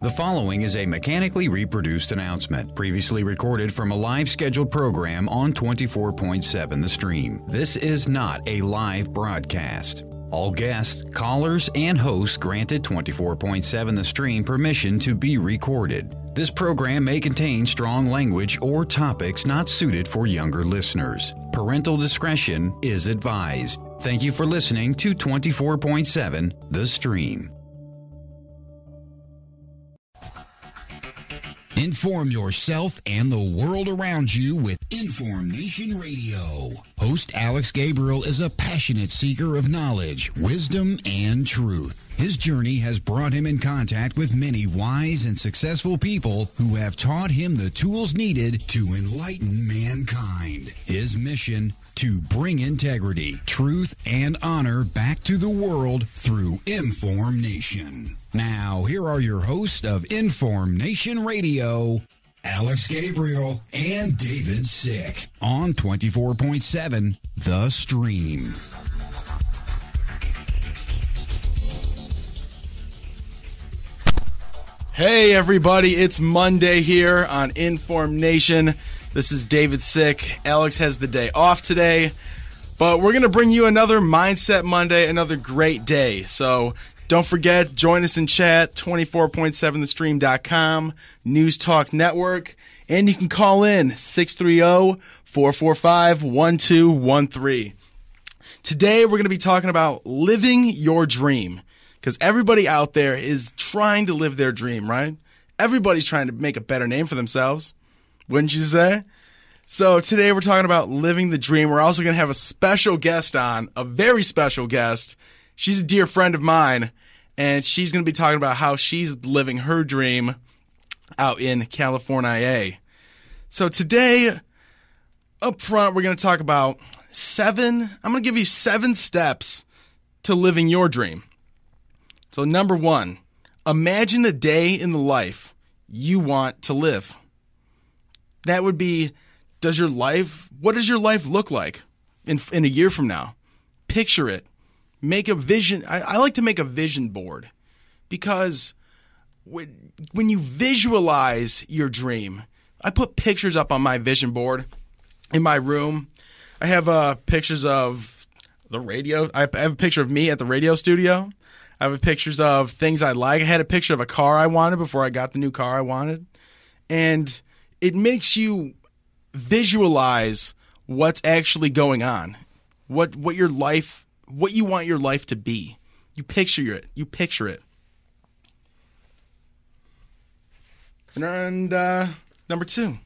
The following is a mechanically reproduced announcement, previously recorded from a live scheduled program on 24.7 The Stream. This is not a live broadcast. All guests, callers, and hosts granted 24.7 The Stream permission to be recorded. This program may contain strong language or topics not suited for younger listeners. Parental discretion is advised. Thank you for listening to 24.7 The Stream. Inform yourself and the world around you with InformNation Radio. Host Alex Gabriel is a passionate seeker of knowledge, wisdom, and truth. His journey has brought him in contact with many wise and successful people who have taught him the tools needed to enlighten mankind. His mission: to bring integrity, truth, and honor back to the world through InformNation. Now, here are your hosts of InformNation Radio, Alex Gabriel and David Sick, on 24.7 The Stream. Hey everybody, it's Monday here on InformNation. This is David Sick. Alex has the day off today, but we're going to bring you another Mindset Monday, another great day. So don't forget, join us in chat, 24.7thestream.com, News Talk Network, and you can call in 630-445-1213. Today we're going to be talking about living your dream, because everybody out there is trying to live their dream, right? Everybody's trying to make a better name for themselves, wouldn't you say? So today we're talking about living the dream. We're also going to have a special guest on, a very special guest. She's a dear friend of mine, and she's going to be talking about how she's living her dream out in California. So today, up front, we're going to talk about I'm going to give you 7 steps to living your dream. So number 1, imagine a day in the life you want to live. That would be, what does your life look like in a year from now? Picture it. Make a vision. I like to make a vision board, because when you visualize your dream, I put pictures up on my vision board in my room. I have pictures of the radio. I have a picture of me at the radio studio. I have pictures of things I like. I had a picture of a car I wanted before I got the new car I wanted. And it makes you visualize what's actually going on, what you want your life to be. You picture it. And number 2,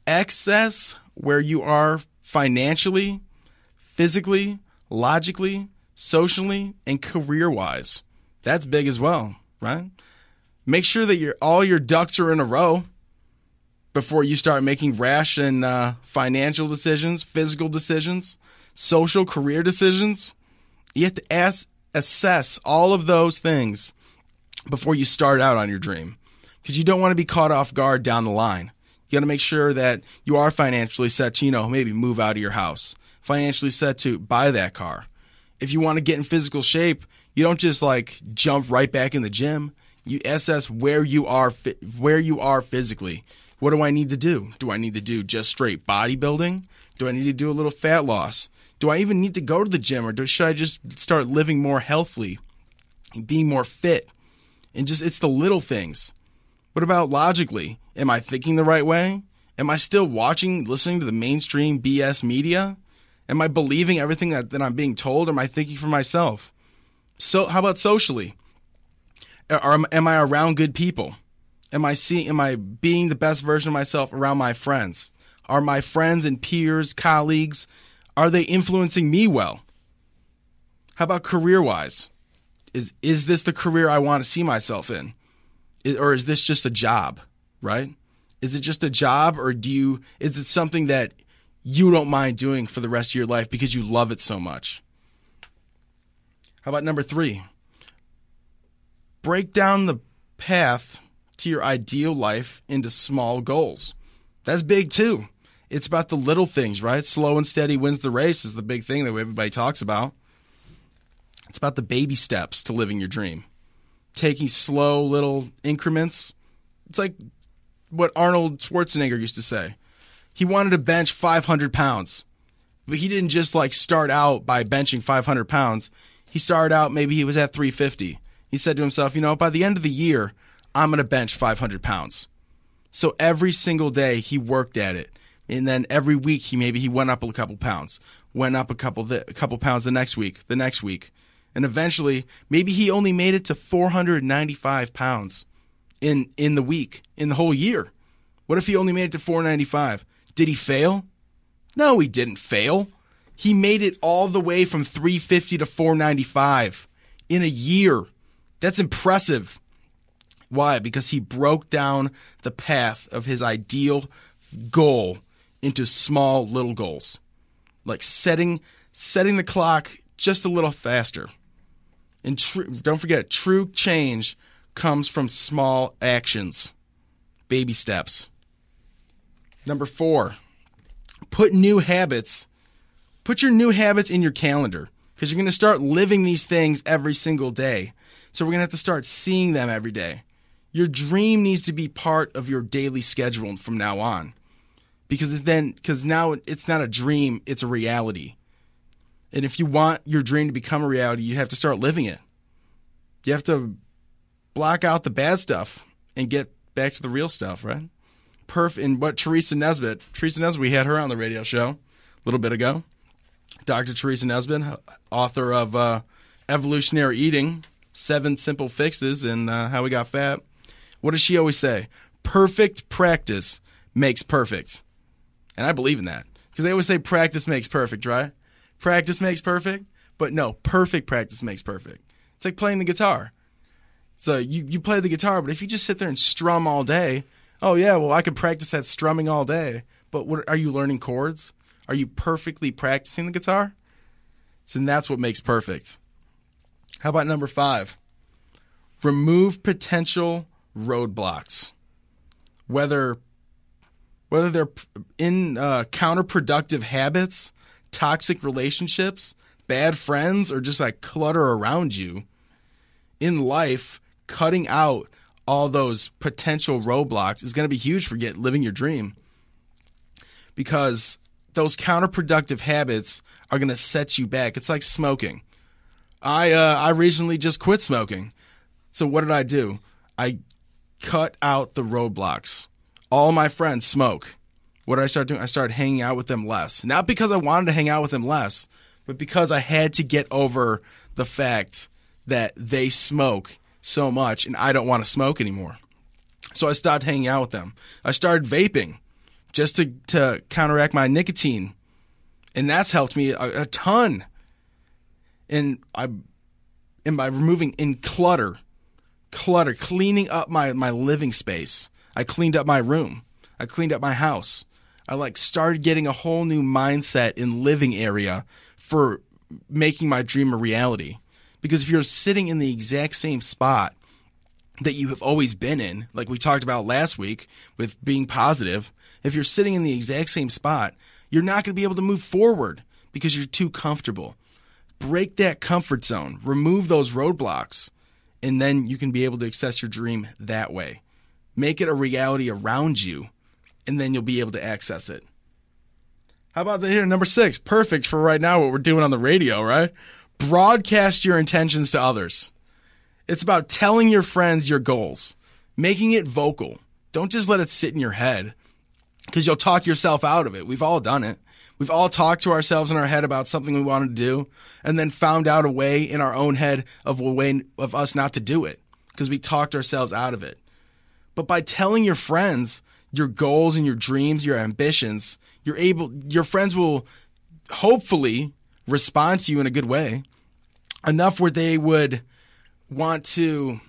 access where you are financially, physically, logically, socially, and career-wise. That's big as well, right? Make sure that all your ducks are in a row before you start making rash and financial decisions, physical decisions, social, career decisions. You have to assess all of those things before you start out on your dream, because you don't want to be caught off guard down the line. You got to make sure that you are financially set to, maybe move out of your house, financially set to buy that car. If you want to get in physical shape, you don't just jump right back in the gym. You assess where you are physically. What do I need to do? Do I need to do just straight bodybuilding? Do I need to do a little fat loss? Do I even need to go to the gym, or should I just start living more healthily, being more fit? And it's the little things. What about logically? Am I thinking the right way? Am I still listening to the mainstream BS media? Am I believing everything that I'm being told, or am I thinking for myself? So how about socially? Am I around good people? Am I being the best version of myself around my friends? Are my friends and peers, colleagues, are they influencing me well? How about career-wise? Is this the career I want to see myself in? Or is this just a job, right? Is it just a job, or is it something that you don't mind doing for the rest of your life because you love it so much? How about number 3? Break down the path to your ideal life into small goals. That's big too. It's about the little things, right? Slow and steady wins the race is the big thing that everybody talks about. It's about the baby steps to living your dream. taking slow little increments. It's like what Arnold Schwarzenegger used to say. He wanted to bench 500 pounds, but he didn't just like start out by benching 500 pounds. He started out, maybe he was at 350. He said to himself, by the end of the year, I'm going to bench 500 pounds. So every single day he worked at it. And then every week he went up a couple pounds, went up a couple pounds the next week. And eventually, maybe he only made it to 495 pounds in the week, in the whole year. What if he only made it to 495? Did he fail? No, he didn't fail. He made it all the way from 350 to 495 in a year. That's impressive. Why? Because he broke down the path of his ideal goal into small little goals. Like setting the clock just a little faster. And don't forget, true change comes from small actions. Baby steps. Number 4, put your new habits in your calendar, because you're going to start living these things every single day. So we're going to have to start seeing them every day. Your dream needs to be part of your daily schedule from now on, because now it's not a dream, it's a reality. And if you want your dream to become a reality, you have to start living it. You have to block out the bad stuff and get back to the real stuff, right? And what Teresa Nesbitt, we had her on the radio show a little bit ago. Dr. Teresa Nesbitt, author of Evolutionary Eating, 7 Simple Fixes and How We Got Fat. What does she always say? Perfect practice makes perfect. And I believe in that, because they always say practice makes perfect, right? Practice makes perfect, but no, perfect practice makes perfect. It's like playing the guitar. So you play the guitar, but if you just sit there and strum all day, oh yeah, well I can practice that strumming all day. But what are you learning chords? Are you perfectly practicing the guitar? So that's what makes perfect. How about number 5? Remove potential roadblocks. Whether they're in counterproductive habits, toxic relationships, bad friends, or just like clutter around you. In life, cutting out all those potential roadblocks is going to be huge for living your dream, because those counterproductive habits are going to set you back. It's like smoking. I recently just quit smoking. So what did I do? I cut out the roadblocks. All my friends smoke. What did I start doing? I started hanging out with them less. Not because I wanted to hang out with them less, but because I had to get over the fact that they smoke so much and I don't want to smoke anymore. So I stopped hanging out with them. I started vaping just to counteract my nicotine. And that's helped me a ton. And by removing clutter, cleaning up my living space. I cleaned up my room. I cleaned up my house. I started getting a whole new mindset in living area for making my dream a reality. Because if you're sitting in the exact same spot that you have always been in, like we talked about last week with being positive, if you're sitting in the exact same spot, you're not going to be able to move forward because you're too comfortable. Break that comfort zone. Remove those roadblocks. And then you can be able to access your dream that way. Make it a reality around you, and then you'll be able to access it. How about here, number 6? Perfect for right now what we're doing on the radio, right? Broadcast your intentions to others. It's about telling your friends your goals, making it vocal. Don't just let it sit in your head, because you'll talk yourself out of it. We've all done it. We've all talked to ourselves in our head about something we wanted to do, and then found out a way in our own head of a way of us not to do it, because we talked ourselves out of it. But by telling your friends your goals and your dreams, your ambitions, your friends will hopefully respond to you in a good way, enough where they would want to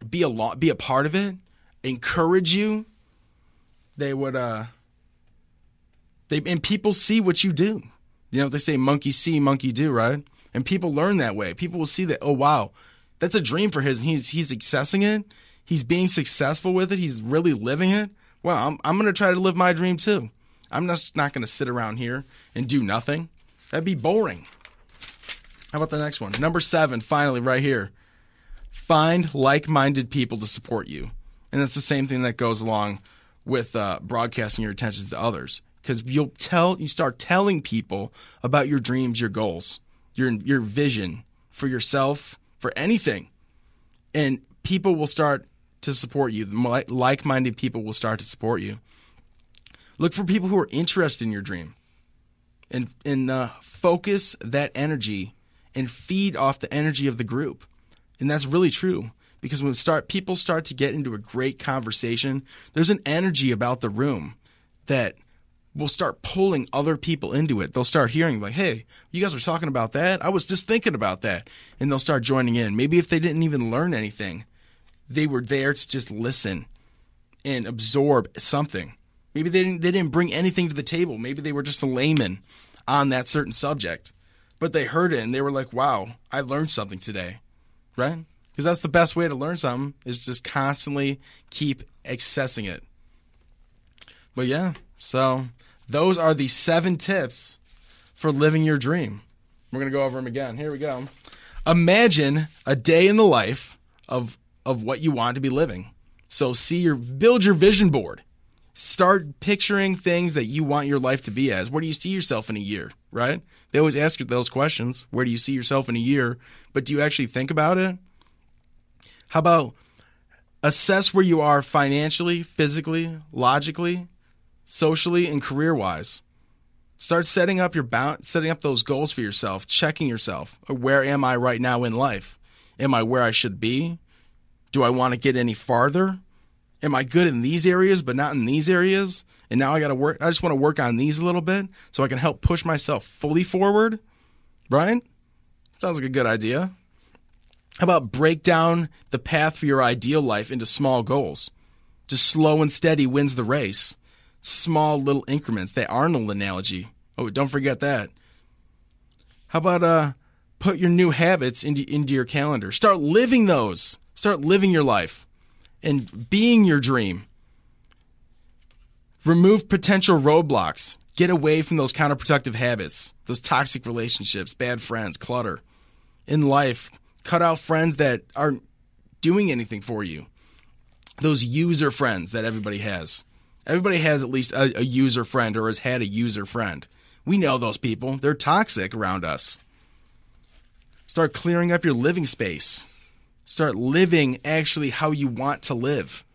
be a part of it, encourage you. They would and people see what you do. You know, they say monkey see, monkey do, right? And people learn that way. People will see that, oh wow, that's a dream for his, and he's accessing it. He's being successful with it. He's really living it. Well, I'm going to try to live my dream too. I'm just not going to sit around here and do nothing. That'd be boring. How about the next one? Number 7, finally, right here. Find like-minded people to support you. And that's the same thing that goes along with broadcasting your intentions to others. Because you start telling people about your dreams, your goals, your vision for yourself, for anything. And people will start to support you. Like-minded people will start to support you. Look for people who are interested in your dream. And focus that energy and feed off the energy of the group. And that's really true. Because when people start to get into a great conversation, there's an energy about the room that will start pulling other people into it. They'll start hearing like, hey, you guys were talking about that? I was just thinking about that. And they'll start joining in. Maybe if they didn't even learn anything, they were there to just listen and absorb something. Maybe they didn't bring anything to the table. Maybe they were just a layman on that certain subject. But they heard it and they were like, wow, I learned something today. Right? Because that's the best way to learn something is just constantly keep accessing it. But yeah, so those are the 7 tips for living your dream. We're going to go over them again. Here we go. Imagine a day in the life of what you want to be living. So build your vision board. Start picturing things that you want your life to be as. Where do you see yourself in a year, right? They always ask you those questions. Where do you see yourself in a year? But do you actually think about it? How about assess where you are financially, physically, logically, socially, and career-wise? Start setting up those goals for yourself, checking yourself. Where am I right now in life? Am I where I should be? Do I want to get any farther? Am I good in these areas but not in these areas? And now I just want to work on these a little bit so I can help push myself fully forward, right? Sounds like a good idea. How about break down the path for your ideal life into small goals? Just slow and steady wins the race. Small little increments. The Arnold analogy. Oh, don't forget that. How about put your new habits into your calendar? Start living those. Start living your life and being your dream. Remove potential roadblocks. Get away from those counterproductive habits, those toxic relationships, bad friends, clutter. In life, cut out friends that aren't doing anything for you. Those user friends that everybody has. Everybody has at least a user friend or has had a user friend. We know those people. They're toxic around us. Start clearing up your living space. Start living actually how you want to live,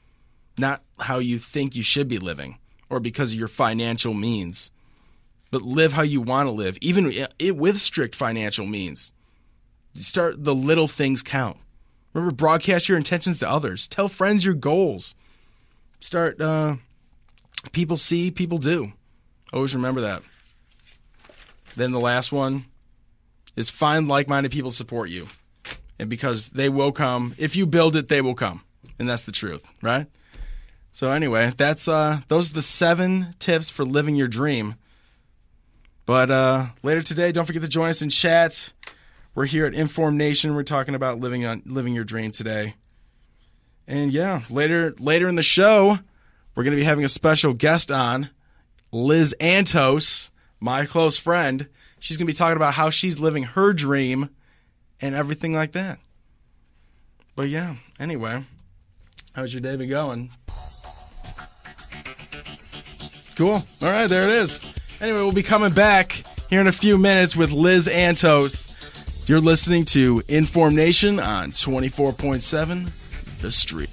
not how you think you should be living or because of your financial means. But live how you want to live, even with strict financial means. Start the little things count. Remember, broadcast your intentions to others. Tell friends your goals. Start, people see, people do. Always remember that. Then the last one is find like-minded people to support you. And because they will come. If you build it, they will come. And that's the truth, right? So anyway, those are the 7 tips for living your dream. But later today, don't forget to join us in chats. We're here at InformNation. We're talking about living your dream today. And yeah, later in the show, we're going to be having a special guest on, Liz Antos, my close friend. She's going to be talking about how she's living her dream and everything like that. But yeah, anyway, how's your day been going? Cool. All right, there it is. Anyway, we'll be coming back here in a few minutes with Liz Antos. You're listening to InformNation on 24.7 The Street.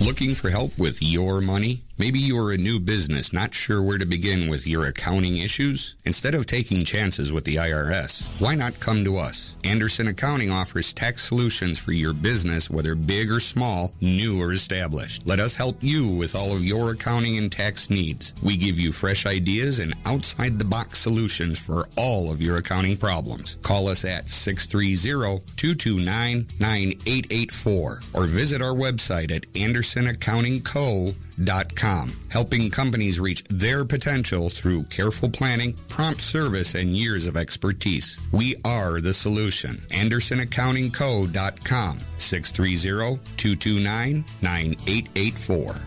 Looking for help with your money? Maybe you're a new business not sure where to begin with your accounting issues? Instead of taking chances with the IRS, why not come to us? Anderson Accounting offers tax solutions for your business, whether big or small, new or established. Let us help you with all of your accounting and tax needs. We give you fresh ideas and outside-the-box solutions for all of your accounting problems. Call us at 630-229-9884 or visit our website at AndersonAccountingCo.com, helping companies reach their potential through careful planning, prompt service, and years of expertise. We are the solution. AndersonAccountingCo.com, 630-229-9884.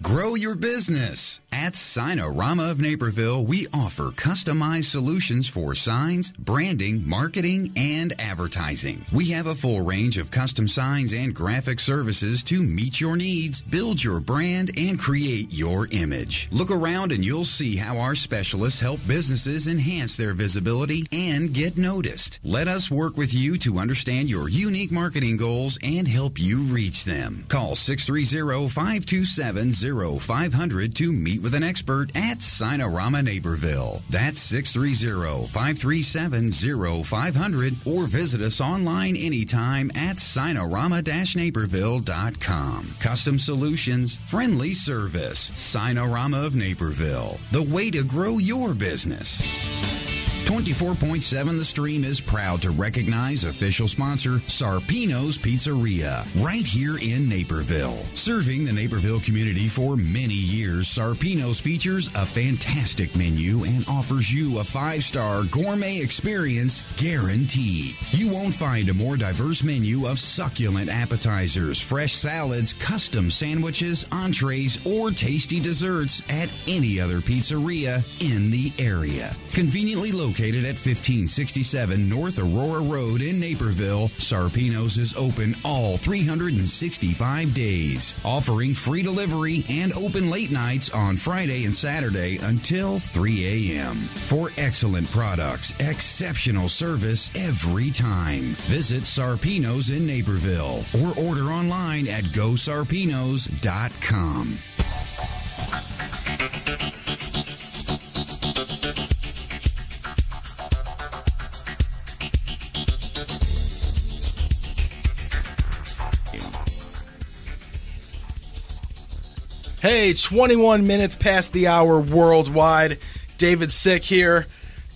Grow your business. At Signorama of Naperville, we offer customized solutions for signs, branding, marketing, and advertising. We have a full range of custom signs and graphic services to meet your needs, build your brand, and create your image. Look around and you'll see how our specialists help businesses enhance their visibility and get noticed. Let us work with you to understand your unique marketing goals and help you reach them. Call 630-527-0500 to meet with an expert at Signorama Naperville. That's 630-537-0500 or visit us online anytime at Signorama-Naperville.com. Custom solutions, friendly service. Signorama of Naperville, the way to grow your business. 24.7 The Stream is proud to recognize official sponsor Sarpino's Pizzeria, right here in Naperville. Serving the Naperville community for many years, Sarpino's features a fantastic menu and offers you a 5-star gourmet experience guaranteed. You won't find a more diverse menu of succulent appetizers, fresh salads, custom sandwiches, entrees, or tasty desserts at any other pizzeria in the area. Conveniently located at 1567 North Aurora Road in Naperville, Sarpino's is open all 365 days, offering free delivery and open late nights on Friday and Saturday until 3 a.m. For excellent products, exceptional service every time. Visit Sarpino's in Naperville or order online at GoSarpinos.com. Hey, 21 minutes past the hour worldwide. David's sick here.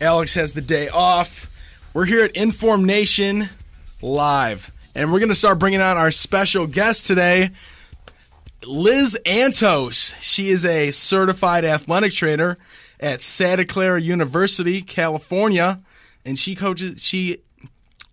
Alex has the day off. We're here at InformNation Live, and we're going to start bringing on our special guest today, Liz Antos. She is a certified athletic trainer at Santa Clara University, California, and she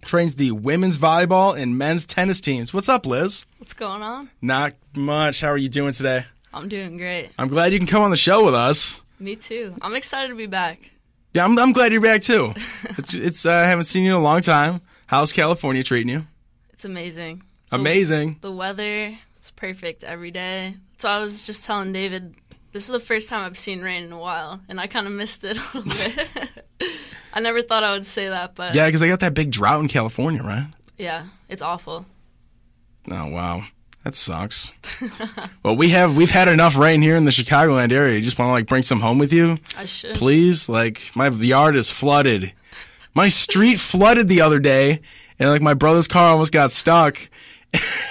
trains the women's volleyball and men's tennis teams. What's up, Liz? What's going on? Not much. How are you doing today? I'm doing great. I'm glad you can come on the show with us. Me too. I'm excited to be back. Yeah, I'm glad you're back too. I haven't seen you in a long time. How's California treating you? It's amazing. Amazing. The weather is perfect every day. So I was just telling David, this is the first time I've seen rain in a while, and I kind of missed it a little bit. I never thought I would say that, but yeah, because they got that big drought in California, right? Yeah, it's awful. Oh wow. That sucks. Well, we've had enough rain here in the Chicagoland area. You just want to bring some home with you? I should. Please? My yard is flooded. My street flooded the other day, and my brother's car almost got stuck,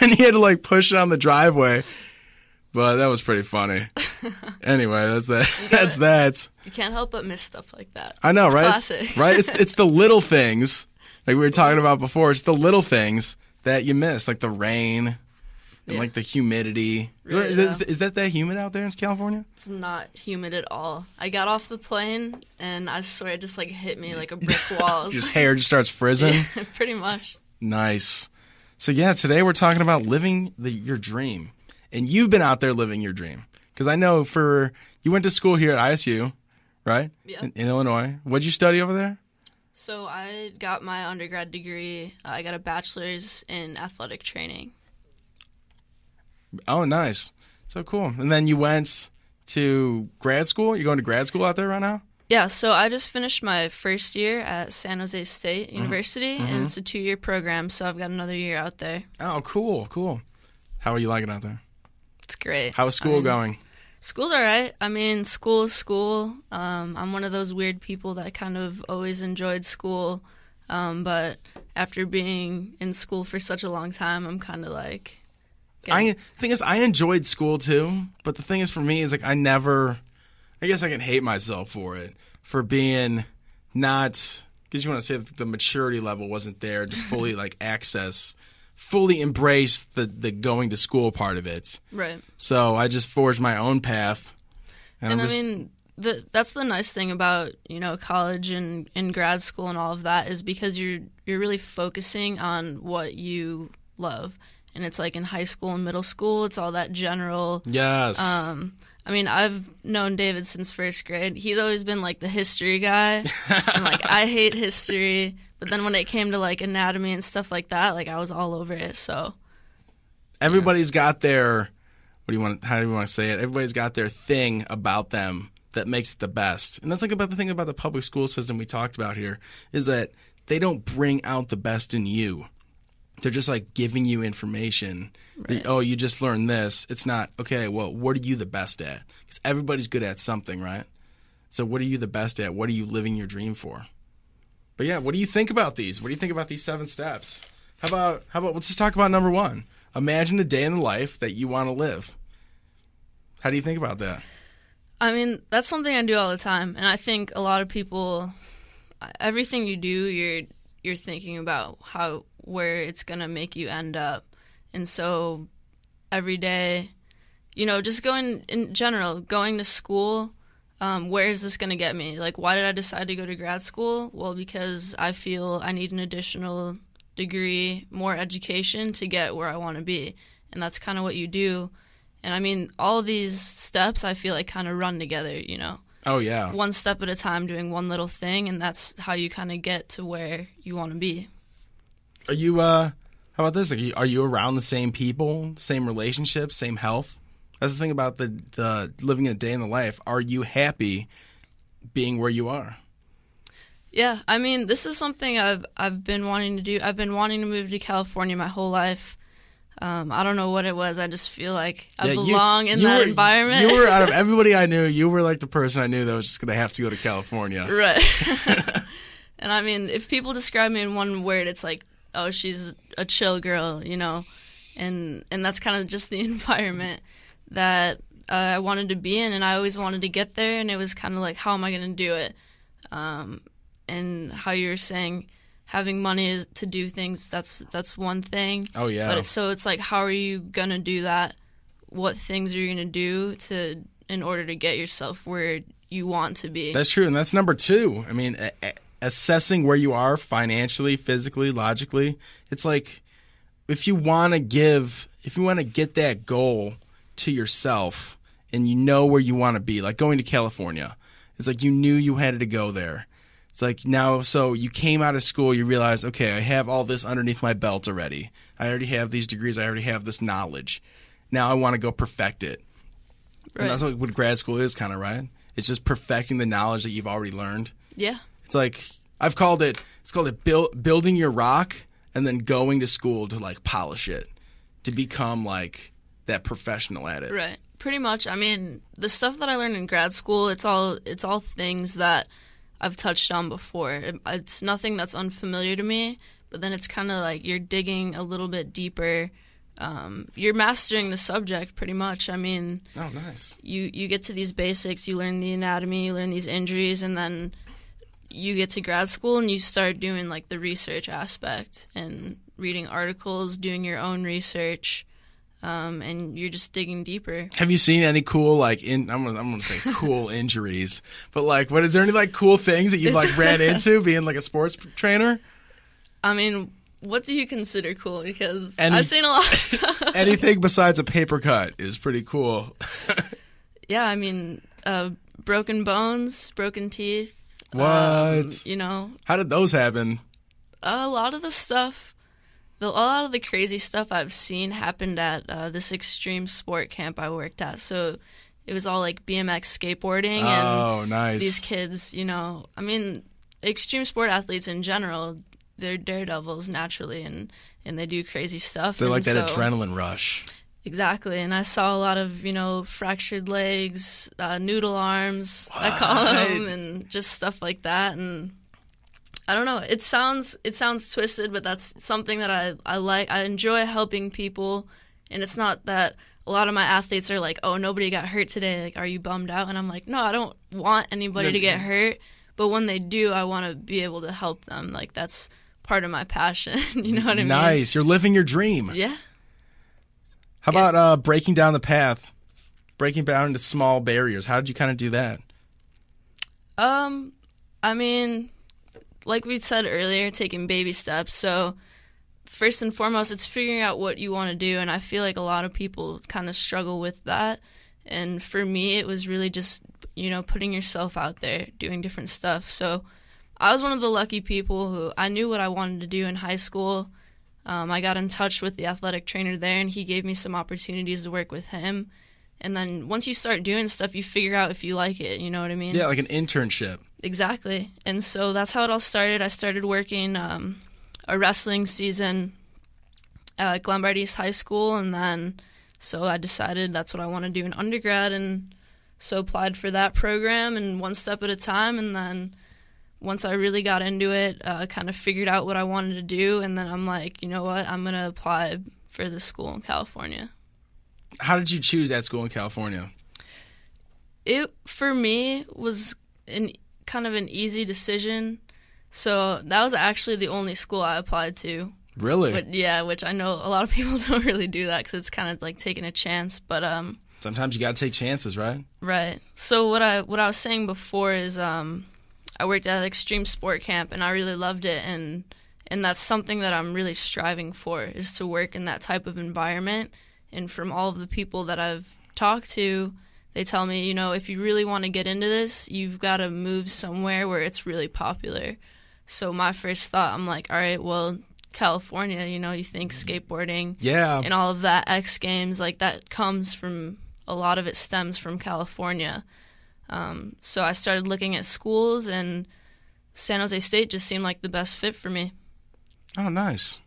and he had to push it on the driveway. But that was pretty funny. Anyway, that's that. That's that. You can't help but miss stuff like that. I know, it's right? Classic. Right? It's the little things, like we were talking about before. It's the little things that you miss, like the rain. And the humidity. Really, is that humid out there in California? It's not humid at all. I got off the plane and I swear it just hit me like a brick wall. Your hair just starts frizzing? Yeah, pretty much. Nice. So yeah, today we're talking about living your dream. And you've been out there living your dream. Because I know you went to school here at ISU, right? Yeah. In Illinois. What'd you study over there? So I got my undergrad degree. I got a bachelor's in athletic training. Oh, nice. So cool. And then you went to grad school? You're going to grad school out there right now? Yeah, so I just finished my first year at San Jose State University, and it's a 2-year program, so I've got another year out there. Oh, cool. How are you liking it out there? It's great. How's school going? School's all right. I mean, school is school. I'm one of those weird people that kind of always enjoyed school, but after being in school for such a long time, I'm kind of The thing is, I enjoyed school too, but the thing is for me is I guess I can hate myself for it, for being not, because you want to say the maturity level wasn't there to fully fully embrace the going to school part of it. Right. So I just forged my own path. And that's the nice thing about, college and grad school and all of that is because you're really focusing on what you love. and it's like in high school and middle school, it's all that general. Yes. I mean, I've known David since first grade. He's always been like the history guy, and like I hate history. But then when it came to like anatomy and stuff like that, like I was all over it. So everybody's got their how do you want to say it? Everybody's got their thing about them that makes it the best. And that's like about the thing about the public school system we talked about here is that they don't bring out the best in you. They're just like giving you information. Right. Oh, you just learned this. It's not, okay, well, what are you the best at? Because everybody's good at something, right? So what are you the best at? What are you living your dream for? But yeah, what do you think about these? What do you think about these 7 steps? How about let's just talk about number 1. Imagine a day in the life that you want to live. How do you think about that? I mean, that's something I do all the time. And I think a lot of people, everything you do, you're thinking about where it's going to make you end up. And so every day, just going in general, going to school, where is this going to get me? Like, why did I decide to go to grad school? Well, because I feel I need an additional degree, more education to get where I want to be. And that's kind of what you do. And I mean, all of these steps I feel like kind of run together, Oh, yeah. One step at a time, doing one little thing, and that's how you kind of get to where you want to be. Are you, how about this? Are you around the same people, same relationships, same health? That's the thing about the living a day in the life. Are you happy being where you are? Yeah, I mean, this is something I've been wanting to do. I've been wanting to move to California my whole life. I don't know what it was. I just feel like I belong in that environment. You were, out of everybody I knew, you were like the person I knew that was just going to have to go to California. Right. And I mean, if people describe me in one word, it's like, oh, she's a chill girl, and that's kind of just the environment that I wanted to be in, and I always wanted to get there, and it was kind of like, how am I going to do it? And how you were saying, having money to do things, that's one thing. Oh, yeah. But it's like, how are you going to do that? What things are you going to do in order to get yourself where you want to be? That's true, and that's number 2. I mean, assessing where you are financially, physically, logically. It's like if you want to get that goal to yourself and you know where you want to be, like going to California. It's like you knew you had to go there. It's like now, so you came out of school, you realize, okay, I have all this underneath my belt already. I already have these degrees. I already have this knowledge. Now I want to go perfect it. Right. And that's what grad school is kind of, right? It's just perfecting the knowledge that you've already learned. Yeah. It's like, I've called it building your rock and then going to school to like polish it, to become like that professional at it. Right. Pretty much. I mean, the stuff that I learned in grad school, it's all things that I've touched on before. It's nothing that's unfamiliar to me, but then it's kind of like you're digging a little bit deeper. You're mastering the subject pretty much. I mean, oh, nice. You get to these basics, you learn the anatomy, you learn these injuries, and then you get to grad school and you start doing like the research aspect and reading articles, doing your own research. And you're just digging deeper. Have you seen any cool, like, I'm gonna say cool injuries, but like, is there any like cool things that you've like ran into being like a sports trainer? I mean, what do you consider cool? Because I've seen a lot of stuff. Anything besides a paper cut is pretty cool. Yeah, I mean, broken bones, broken teeth. What? How did those happen? A lot of the stuff. A lot of the crazy stuff I've seen happened at this extreme sport camp I worked at. So it was all like BMX skateboarding. Oh, nice. These kids, I mean, extreme sport athletes in general, they're daredevils naturally, and they do crazy stuff. They're like that adrenaline rush. Exactly. And I saw a lot of, fractured legs, noodle arms, what? I call them, and just stuff like that. And I don't know. It sounds twisted, but that's something that I like. I enjoy helping people, and it's not that a lot of my athletes are like, "Oh, nobody got hurt today. Like, are you bummed out?" And I'm like, "No, I don't want anybody to get hurt, but when they do, I want to be able to help them. Like, that's part of my passion." You know what I mean? Nice. You're living your dream. Yeah. How about breaking down the path, breaking down into small barriers? How did you kind of do that? I mean, like we said earlier, taking baby steps. So first and foremost, it's figuring out what you want to do, and I feel like a lot of people kind of struggle with that. And for me, it was really just, putting yourself out there, doing different stuff. So I was one of the lucky people who I knew what I wanted to do in high school. I got in touch with the athletic trainer there, and he gave me some opportunities to work with him. And then once you start doing stuff, you figure out if you like it, you know what I mean? Yeah, like an internship. Exactly. And so that's how it all started. I started working a wrestling season at Glenbard East High School, and then so I decided that's what I want to do in undergrad, and so applied for that program, and one step at a time. And then once I really got into it, kind of figured out what I wanted to do, and then I'm like, you know what, I'm going to apply for this school in California. How did you choose that school in California? It, for me, was kind of an easy decision. So that was actually the only school I applied to. Really? But, yeah, which I know a lot of people don't really do that because it's kind of like taking a chance. But sometimes you got to take chances, right? Right. So what I was saying before is I worked at an extreme sport camp, and I really loved it, and that's something that I'm really striving for, is to work in that type of environment. And from all of the people that I've talked to, they tell me, if you really want to get into this, you've got to move somewhere where it's really popular. So my first thought, I'm like, all right, well, California, you think skateboarding, yeah, and all of that, X Games, like that comes from, a lot of it stems from California. So I started looking at schools, and San Jose State just seemed like the best fit for me. Oh, nice.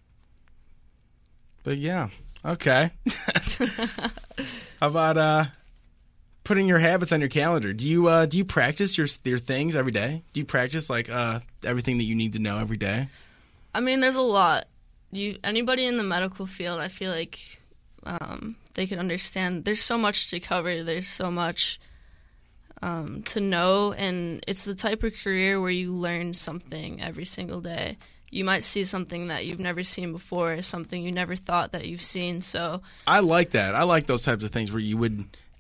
But yeah, okay. How about putting your habits on your calendar? Do you practice your things every day? Do you practice like everything that you need to know every day? I mean, there's a lot. Anybody in the medical field, I feel like they can understand. There's so much to cover. There's so much to know, and it's the type of career where you learn something every single day. You might see something that you've never seen before, something you never thought that you've seen. So I like that. I like those types of things where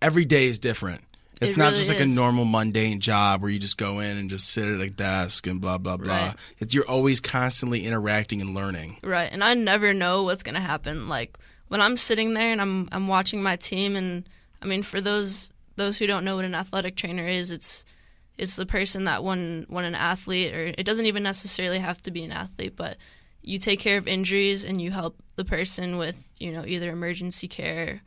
every day is different. It's not just like a normal mundane job where you just go in and just sit at a desk and blah, blah, blah. Right. You're always constantly interacting and learning. Right, and I never know what's going to happen. Like, when I'm sitting there and I'm watching my team, and, I mean, for those who don't know what an athletic trainer is, it's the person that when an athlete, or it doesn't even necessarily have to be an athlete, but you take care of injuries and you help the person with, either emergency care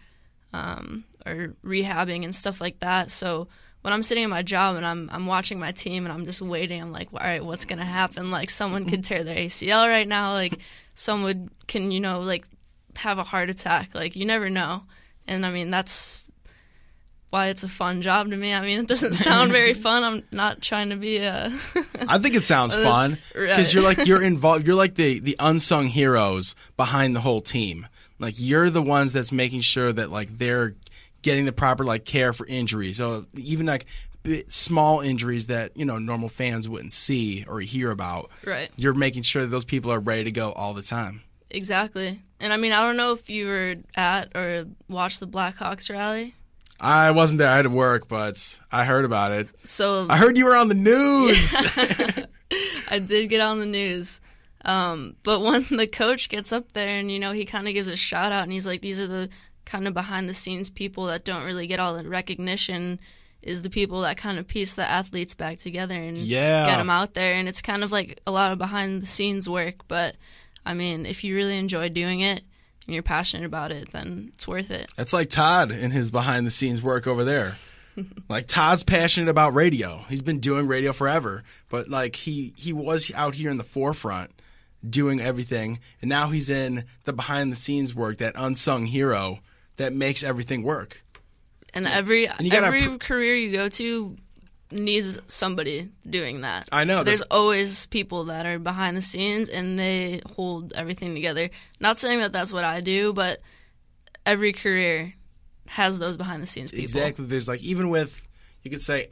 or rehabbing and stuff like that. So when I'm sitting at my job and I'm watching my team and I'm just waiting, I'm like, all right, what's going to happen? Like, someone could tear their ACL right now. Like, someone can, like, have a heart attack. Like, you never know. And, I mean, that's why it's a fun job to me. I mean, it doesn't sound very fun. I'm not trying to be a... I think it sounds fun because you're involved. You're like the unsung heroes behind the whole team. Like, you're the ones that's making sure that, like, they're getting the proper, like, care for injuries. So even, like, small injuries that, normal fans wouldn't see or hear about. Right. You're making sure that those people are ready to go all the time. Exactly. And, I mean, I don't know if you were at or watched the Blackhawks rally. I wasn't there. I had to work, but I heard about it. So I heard you were on the news. Yeah. I did get on the news. But when the coach gets up there and, he kind of gives a shout out and he's like, these are the kind of behind the scenes people that don't really get all the recognition, is the people that kind of piece the athletes back together and get them out there. And it's kind of like a lot of behind the scenes work. But, I mean, if you really enjoy doing it and you're passionate about it, then it's worth it. It's like Todd and his behind the scenes work over there. Like, Todd's passionate about radio. He's been doing radio forever. But, like, he was out here in the forefront doing everything, and now he's in the behind-the-scenes work, that unsung hero that makes everything work. And every career you go to needs somebody doing that. I know. There's always people that are behind the scenes, and they hold everything together. Not saying that that's what I do, but every career has those behind-the-scenes people. Exactly. There's, like, even with, you could say,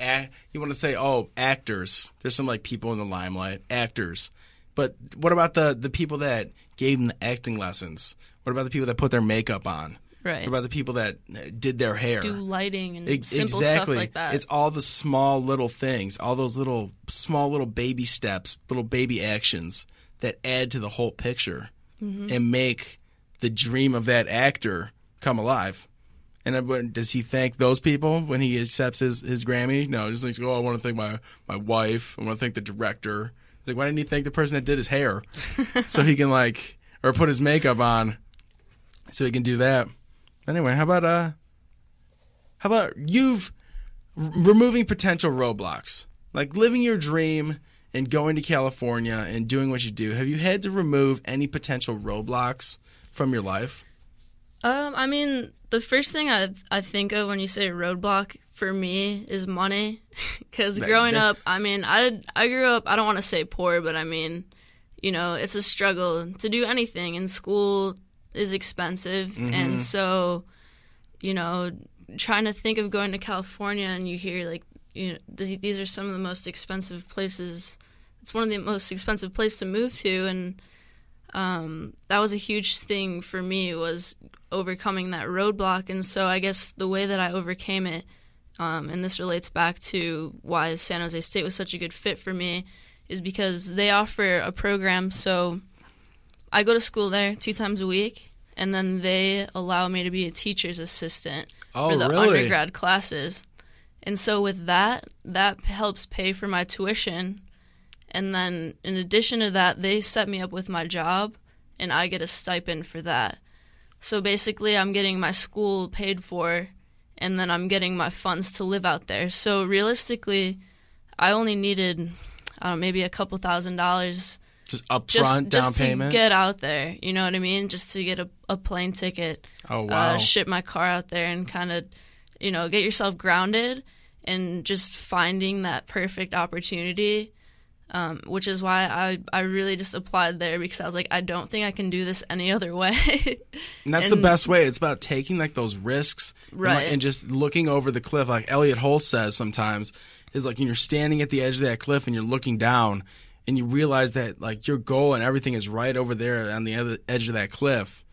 you want to say, actors. There's some, like, people in the limelight, actors. But what about the people that gave them the acting lessons? What about the people that put their makeup on? Right. What about the people that did their hair? Do lighting and simple stuff like that. It's all the small little things, all those small little baby steps, little baby actions that add to the whole picture. and make the dream of that actor come alive. And does he thank those people when he accepts his Grammy? No, he just thinks, I want to thank my wife. I want to thank the director. He's like, why didn't he thank the person that did his hair? So he can or put his makeup on so he can do that. Anyway, how about you've removing potential roadblocks, like living your dream and going to California and doing what you do? Have you had to remove any potential roadblocks from your life? I mean, the first thing I think of when you say roadblock for me is money. Because growing up, I mean, I grew up, I don't want to say poor, but I mean, it's a struggle to do anything. And school is expensive. And so, trying to think of going to California and you hear, these are some of the most expensive places. It's one of the most expensive places to move to. And that was a huge thing for me, was overcoming that roadblock. And so I guess the way that I overcame it, and this relates back to why San Jose State was such a good fit for me, is because they offer a program. So I go to school there 2 times a week, and then they allow me to be a teacher's assistant for the undergrad classes. And so with that helps pay for my tuition. And then in addition to that, they set me up with my job, and I get a stipend for that. So basically, I'm getting my school paid for, and then I'm getting my funds to live out there. So realistically, I only needed, maybe a couple $1,000s. Just upfront down payment? To get out there, you know what I mean? Just to get a plane ticket. Oh, wow. Ship my car out there and kind of, get yourself grounded and just finding that perfect opportunity. Which is why I really just applied there, because I was like, I don't think I can do this any other way. And that's the best way. It's about taking those risks, right? And just looking over the cliff, like Elliot Hull says sometimes, is like when you're standing at the edge of that cliff and you're looking down, and you realize that your goal and everything is right over there on the other edge of that cliff.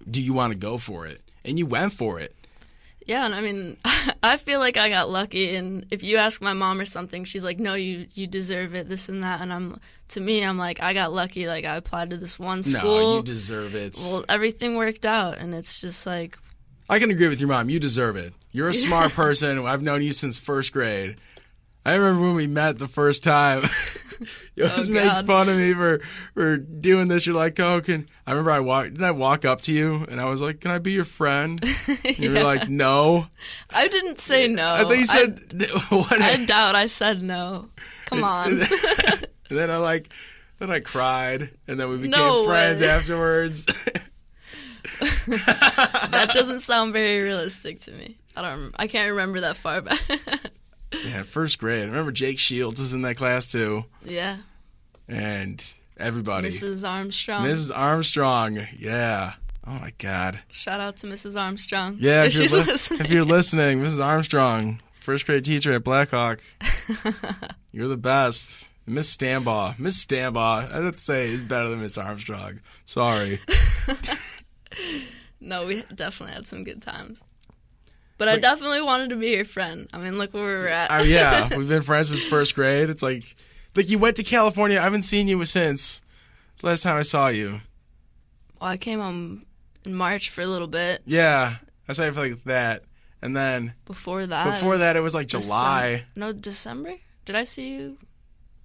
Do you want to go for it? And you went for it. Yeah, and I mean, I feel like I got lucky. And if you ask my mom or something, she's like, "No, you deserve it, this and that." And I'm like, I got lucky. Like, I applied to this one school. No, you deserve it. Well, everything worked out, and it's just like, I can agree with your mom. You deserve it. You're a smart person. I've known you since first grade. I remember when we met the first time. You always make fun of me for doing this. You're like, I remember didn't I walk up to you and I was like, "Can I be your friend?" And you were like, "No." I didn't say no. I thought you said what? I doubt I said no. Come on. And then I cried, and then we became friends afterwards. That doesn't sound very realistic to me. I can't remember that far back. Yeah, first grade. I remember Jake Shields was in that class too. Yeah. And everybody. Mrs. Armstrong. Yeah. Oh my God. Shout out to Mrs. Armstrong. Yeah, if she's listening. If you're listening, Mrs. Armstrong, first grade teacher at Blackhawk. You're the best. Miss Stambaugh, I have to say, is better than Miss Armstrong. Sorry. No, we definitely had some good times. But I definitely wanted to be your friend. I mean, look where we're at. Yeah, we've been friends since first grade. It's like you went to California. I haven't seen you since. It's the last time I saw you. Well, I came home in March for a little bit. Yeah, I saw you for that. And then Before that, it was like July. December? Did I see you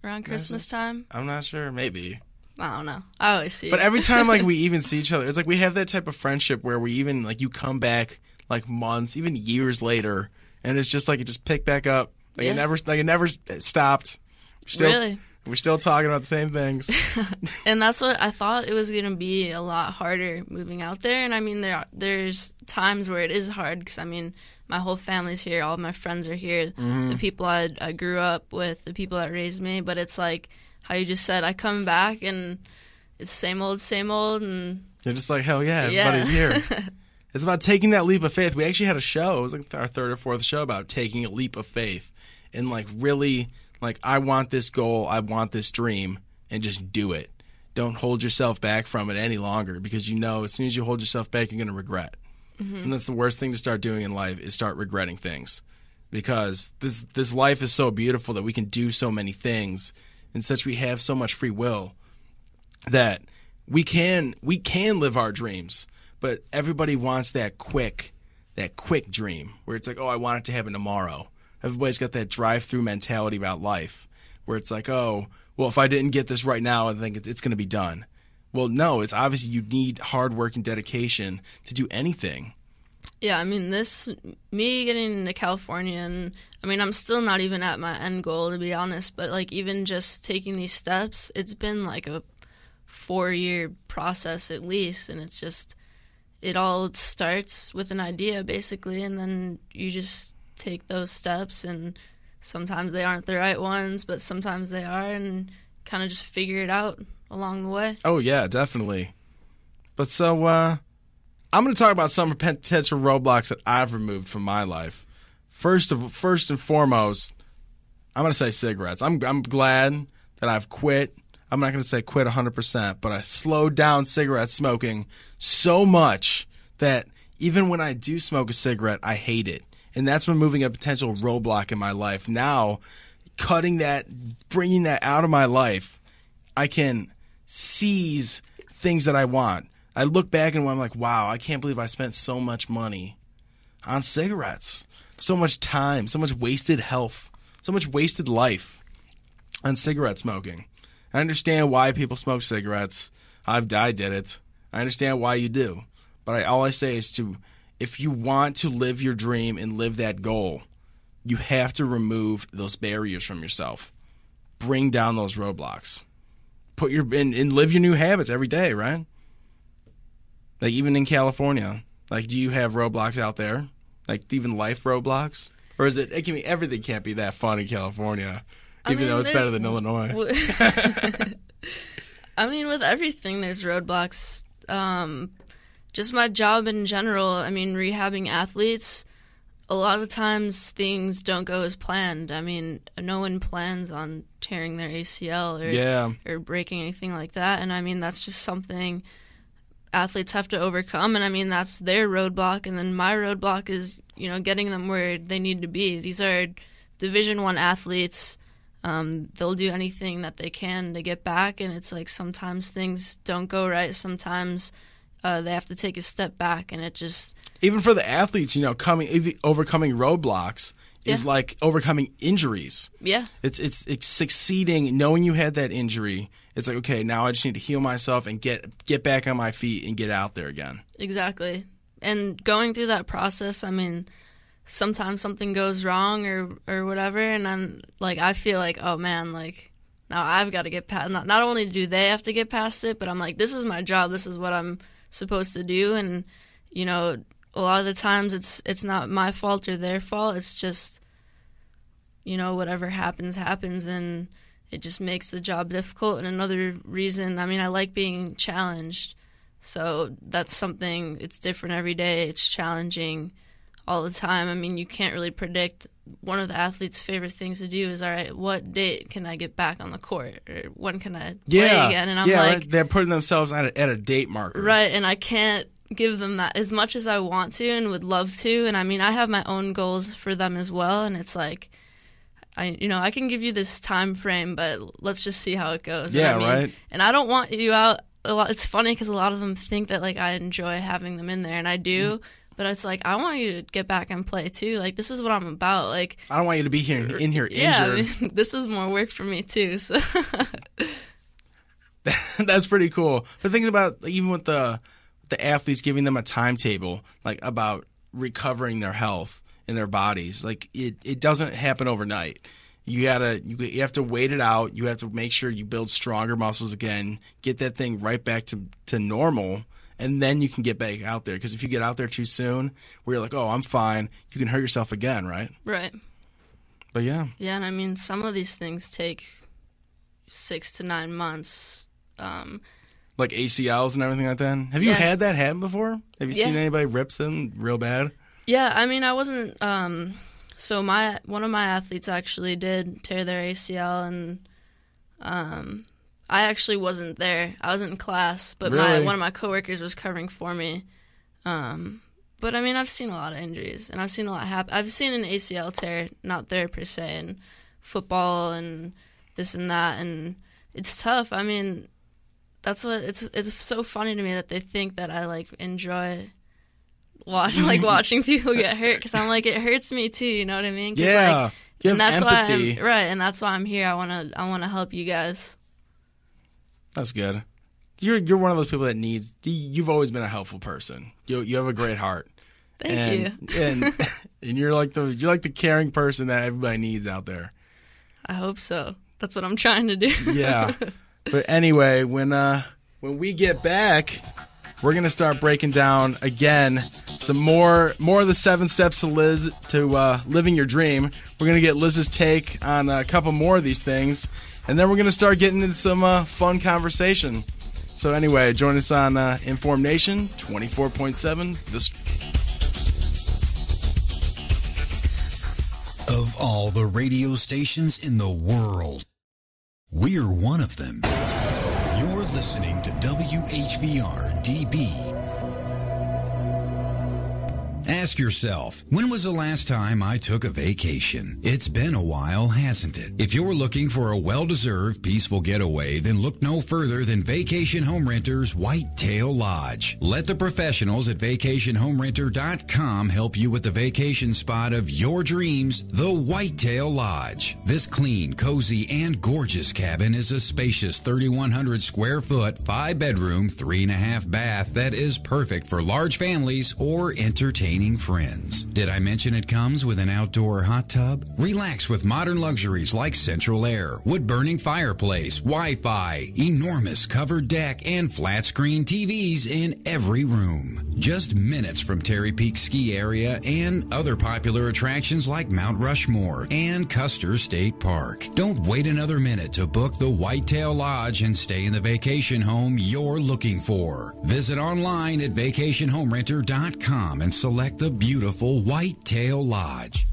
around Christmas time? I'm not sure. Maybe. I don't know. I always see you. But every time we even see each other, it's like we have that type of friendship where we even you come back months, even years later, and it's just it just picked back up. It never stopped. We're still talking about the same things. And that's what I thought it was going to be, a lot harder moving out there. And I mean, there's times where it is hard, because I mean, my whole family's here, all of my friends are here, the people I grew up with, the people that raised me. But it's like how you just said, I come back and it's same old, and you're just like, hell yeah, everybody's here. It's about taking that leap of faith. We actually had a show. It was our 3rd or 4th show about taking a leap of faith and really, I want this goal, I want this dream, and just do it. Don't hold yourself back from it any longer, because as soon as you hold yourself back, you're going to regret. And that's the worst thing to start doing in life, is start regretting things, because this life is so beautiful that we can do so many things, and such we have so much free will that we can live our dreams, but everybody wants that quick dream where it's like, oh, I want it to happen tomorrow. Everybody's got that drive-through mentality about life where it's like, oh, well, if I didn't get this right now, I think it's going to be done. Well, no, it's obviously you need hard work and dedication to do anything. Yeah, I mean, me getting into California, and I mean, I'm still not even at my end goal, to be honest, but like even just taking these steps, it's been like a 4-year process at least, and it's just, it all starts with an idea basically, and then you just take those steps, and sometimes they aren't the right ones, but sometimes they are, and kind of just figure it out along the way. Oh, yeah, definitely. But so, I'm going to talk about some potential roadblocks that I've removed from my life. First and foremost, I'm going to say cigarettes. I'm glad that I've quit. I'm not going to say quit 100%, but I slowed down cigarette smoking so much that even when I do smoke a cigarette, I hate it. And that's removing a potential roadblock in my life. Now, cutting that, bringing that out of my life, I can seize things that I want. I look back and I'm like, wow, I can't believe I spent so much money on cigarettes. So much time, so much wasted health, so much wasted life on cigarette smoking. I understand why people smoke cigarettes. I did it. I understand why you do. But all I say is if you want to live your dream and live that goal, you have to remove those barriers from yourself. Bring down those roadblocks. And live your new habits every day, right? Like even in California, like do you have roadblocks out there? Like even life roadblocks? Or is it can be everything can't be that fun in California, even though it's better than Illinois? I mean, with everything, there's roadblocks. Just my job in general, I mean, rehabbing athletes, a lot of times things don't go as planned. I mean, no one plans on tearing their ACL or breaking anything like that. And I mean, that's just something athletes have to overcome, and I mean that's their roadblock, and then my roadblock is getting them where they need to be. These are Division I athletes. They'll do anything that they can to get back, and it's like sometimes things don't go right. Sometimes they have to take a step back, and it just even for the athletes, overcoming roadblocks is like overcoming injuries. Yeah, it's succeeding, knowing you had that injury. It's like, okay, now I just need to heal myself and get back on my feet and get out there again. Exactly. And going through that process, I mean, sometimes something goes wrong or whatever, and I'm like, I feel like, oh man, like now I've got to get past. Not only do they have to get past it, but I'm like, this is my job. This is what I'm supposed to do, and a lot of the times it's not my fault or their fault. It's just whatever happens, and it just makes the job difficult. And another reason, I mean, I like being challenged. So that's something, it's different every day. It's challenging all the time. I mean, you can't really predict. One of the athletes' favorite things to do is, all right, what date can I get back on the court? Or when can I play again? And I'm like, they're putting themselves at a date marker. Right, and I can't give them that as much as I want to and would love to. And I mean, I have my own goals for them as well. And it's like, I can give you this time frame, but let's just see how it goes. Yeah, and right. And I don't want you out a lot. It's funny because a lot of them think that like I enjoy having them in there, and I do. But it's like, I want you to get back and play too. Like, this is what I'm about. Like, I don't want you to be in here injured. Yeah, this is more work for me too. So that's pretty cool. But think about even with the athletes, giving them a timetable, like about recovering their health in their bodies. Like it doesn't happen overnight. You have to wait it out. You have to make sure you build stronger muscles again, get that thing right back to normal, and then you can get back out there. Because if you get out there too soon, where you're like, oh, I'm fine, you can hurt yourself again, right? Right. But yeah. Yeah, and I mean, some of these things take 6 to 9 months. Like ACLs and everything like that? Have you had that happen before? Have you seen anybody rips them real bad? Yeah, I mean, I wasn't. So one of my athletes actually did tear their ACL, and I actually wasn't there. I was in class, but really? One of my coworkers was covering for me. But I mean, I've seen a lot of injuries, and I've seen a lot happen. I've seen an ACL tear, not there per se, in football and this and that, and it's tough. I mean, that's what it's so funny to me that they think that I like enjoy watching people get hurt, because I'm like, it hurts me too, you know what I mean? Yeah, like, you and have that's empathy. why and that's why I'm here. I want to help you guys. That's good. You're one of those people that needs. You've always been a helpful person. You have a great heart. Thank you. And you're like the caring person that everybody needs out there. I hope so. That's what I'm trying to do. Yeah. But anyway, when we get back, we're gonna start breaking down again some more of the 7 steps to living your dream. We're gonna get Liz's take on a couple more of these things, and then we're gonna start getting into some fun conversation. So anyway, join us on InformNation 24.7. Of all the radio stations in the world, we're one of them. You're listening to WHVR DB. Ask yourself, when was the last time I took a vacation? It's been a while, hasn't it? If you're looking for a well-deserved, peaceful getaway, then look no further than Vacation Home Renters Whitetail Lodge. Let the professionals at VacationHomeRenter.com help you with the vacation spot of your dreams, the Whitetail Lodge. This clean, cozy, and gorgeous cabin is a spacious 3,100 square foot, 5-bedroom, 3.5 bath that is perfect for large families or entertaining friends. Did I mention it comes with an outdoor hot tub? Relax with modern luxuries like central air, wood-burning fireplace, Wi-Fi, enormous covered deck, and flat-screen TVs in every room. Just minutes from Terry Peak Ski Area and other popular attractions like Mount Rushmore and Custer State Park. Don't wait another minute to book the Whitetail Lodge and stay in the vacation home you're looking for. Visit online at VacationHomeRenter.com and select the beautiful Whitetail Lodge.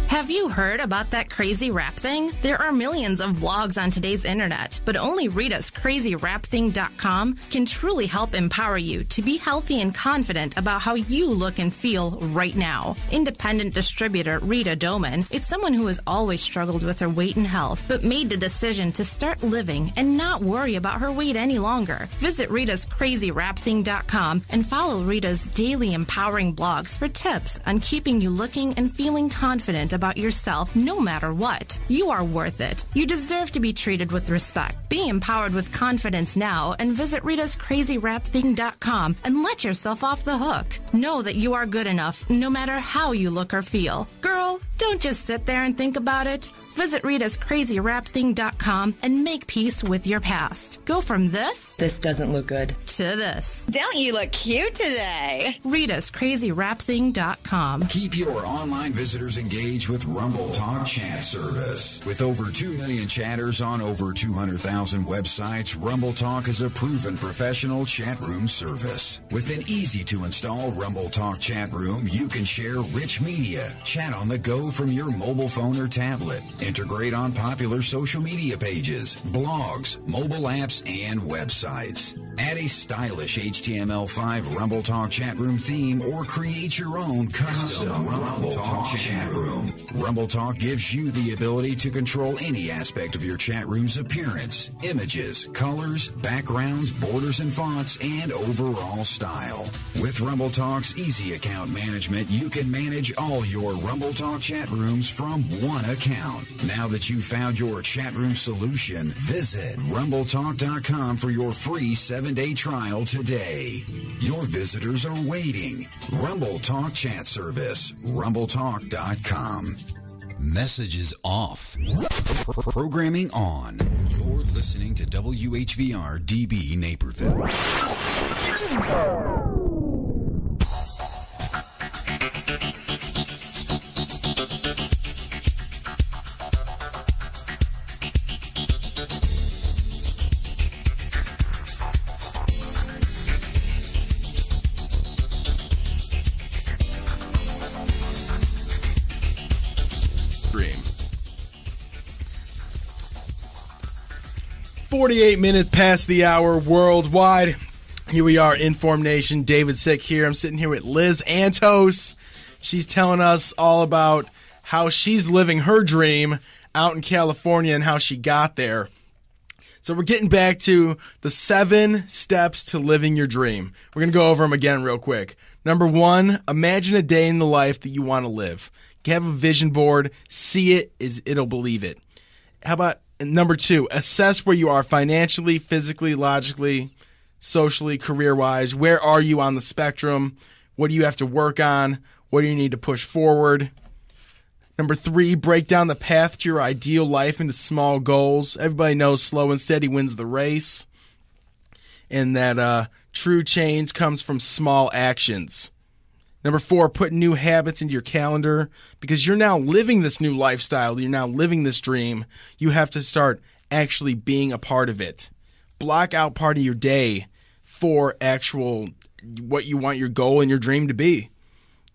Have you heard about that crazy rap thing? There are millions of blogs on today's internet, but only Rita's CrazyRapThing.com can truly help empower you to be healthy and confident about how you look and feel right now. Independent distributor Rita Doman is someone who has always struggled with her weight and health, but made the decision to start living and not worry about her weight any longer. Visit Rita's CrazyRapThing.com and follow Rita's daily empowering blogs for tips on keeping you looking and feeling confident about yourself no matter what. You are worth it. You deserve to be treated with respect. Be empowered with confidence now and visit Rita's CrazyRapThing.com and let yourself off the hook. Know that you are good enough no matter how you look or feel. Girl, don't just sit there and think about it. Visit Rita's CrazyRapThing.com and make peace with your past. Go from this doesn't look good, to this. Don't you look cute today? Rita's CrazyRapThing.com. Keep your online visitors engaged with Rumble Talk chat service. With over 2 million chatters on over 200,000 websites, Rumble Talk is a proven professional chat room service. With an easy-to-install Rumble Talk chat room, you can share rich media, chat on the go from your mobile phone or tablet, integrate on popular social media pages, blogs, mobile apps, and websites. Add a stylish HTML5 Rumble Talk chat room theme or create your own custom Rumble Talk chat room. Rumble Talk gives you the ability to control any aspect of your chat room's appearance, images, colors, backgrounds, borders and fonts, and overall style. With Rumble Talk's easy account management, you can manage all your Rumble Talk chat rooms from one account. Now that you've found your chat room solution, visit RumbleTalk.com for your free 7-day trial today. Your visitors are waiting. Rumble Talk chat service. RumbleTalk.com. Messages off. Programming on. You're listening to WHVR DB Naperville. Dream. 48 minutes past the hour worldwide. Here we are, InformNation. David Sick here. I'm sitting here with Liz Antos. She's telling us all about how she's living her dream out in California and how she got there. So we're getting back to the 7 steps to living your dream. We're going to go over them again real quick. Number 1, imagine a day in the life that you want to live. Have a vision board. See it, it'll believe it. How about number 2, assess where you are financially, physically, logically, socially, career-wise. Where are you on the spectrum? What do you have to work on? What do you need to push forward? Number 3, break down the path to your ideal life into small goals. Everybody knows slow and steady wins the race. And that true change comes from small actions. Number 4, put new habits into your calendar because you're now living this new lifestyle. You're now living this dream. You have to start actually being a part of it. Block out part of your day for actual what you want your goal and your dream to be.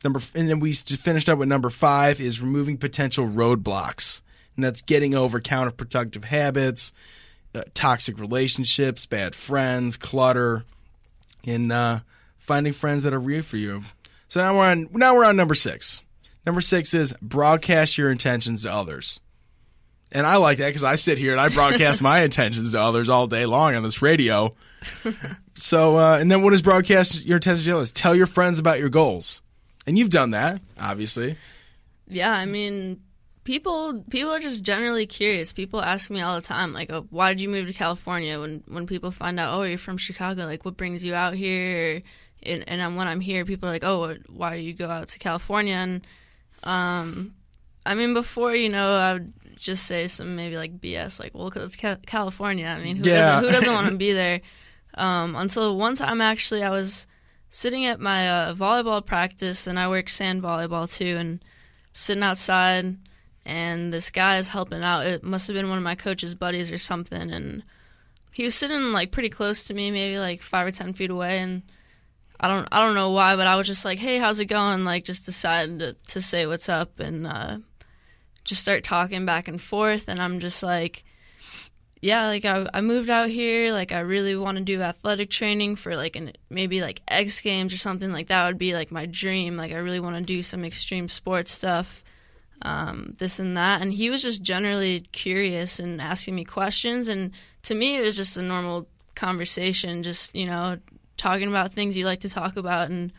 And then we finished up with number 5 is removing potential roadblocks. And that's getting over counterproductive habits, toxic relationships, bad friends, clutter, and finding friends that are real for you. So now we're on number 6. Number 6 is broadcast your intentions to others. And I like that because I sit here and I broadcast my intentions to others all day long on this radio. So, and then what is broadcast your intentions to others? Tell your friends about your goals. And you've done that, obviously. Yeah, I mean, people are just generally curious. People ask me all the time, like, oh, why did you move to California? When people find out, oh, you're from Chicago, like, what brings you out here? And when I'm here, people are like, oh, why do you go out to California? And, I mean, before, I would just say some maybe, like, BS, like, well, because it's California. I mean, who doesn't want to be there? Until one time, actually, I was sitting at my volleyball practice, and I work sand volleyball too, and sitting outside, and this guy is helping out. It must have been one of my coach's buddies or something, and he was sitting like pretty close to me, maybe like 5 or 10 feet away, and I don't know why, but I was just like, hey, how's it going? Like, just decided to say what's up and just start talking back and forth, and I'm just like, yeah, like I moved out here, like I really want to do athletic training for like maybe like X Games or something, like that would be like my dream. Like I really want to do some extreme sports stuff, this and that. And he was just generally curious and asking me questions. And to me, it was just a normal conversation, just, talking about things you like to talk about. And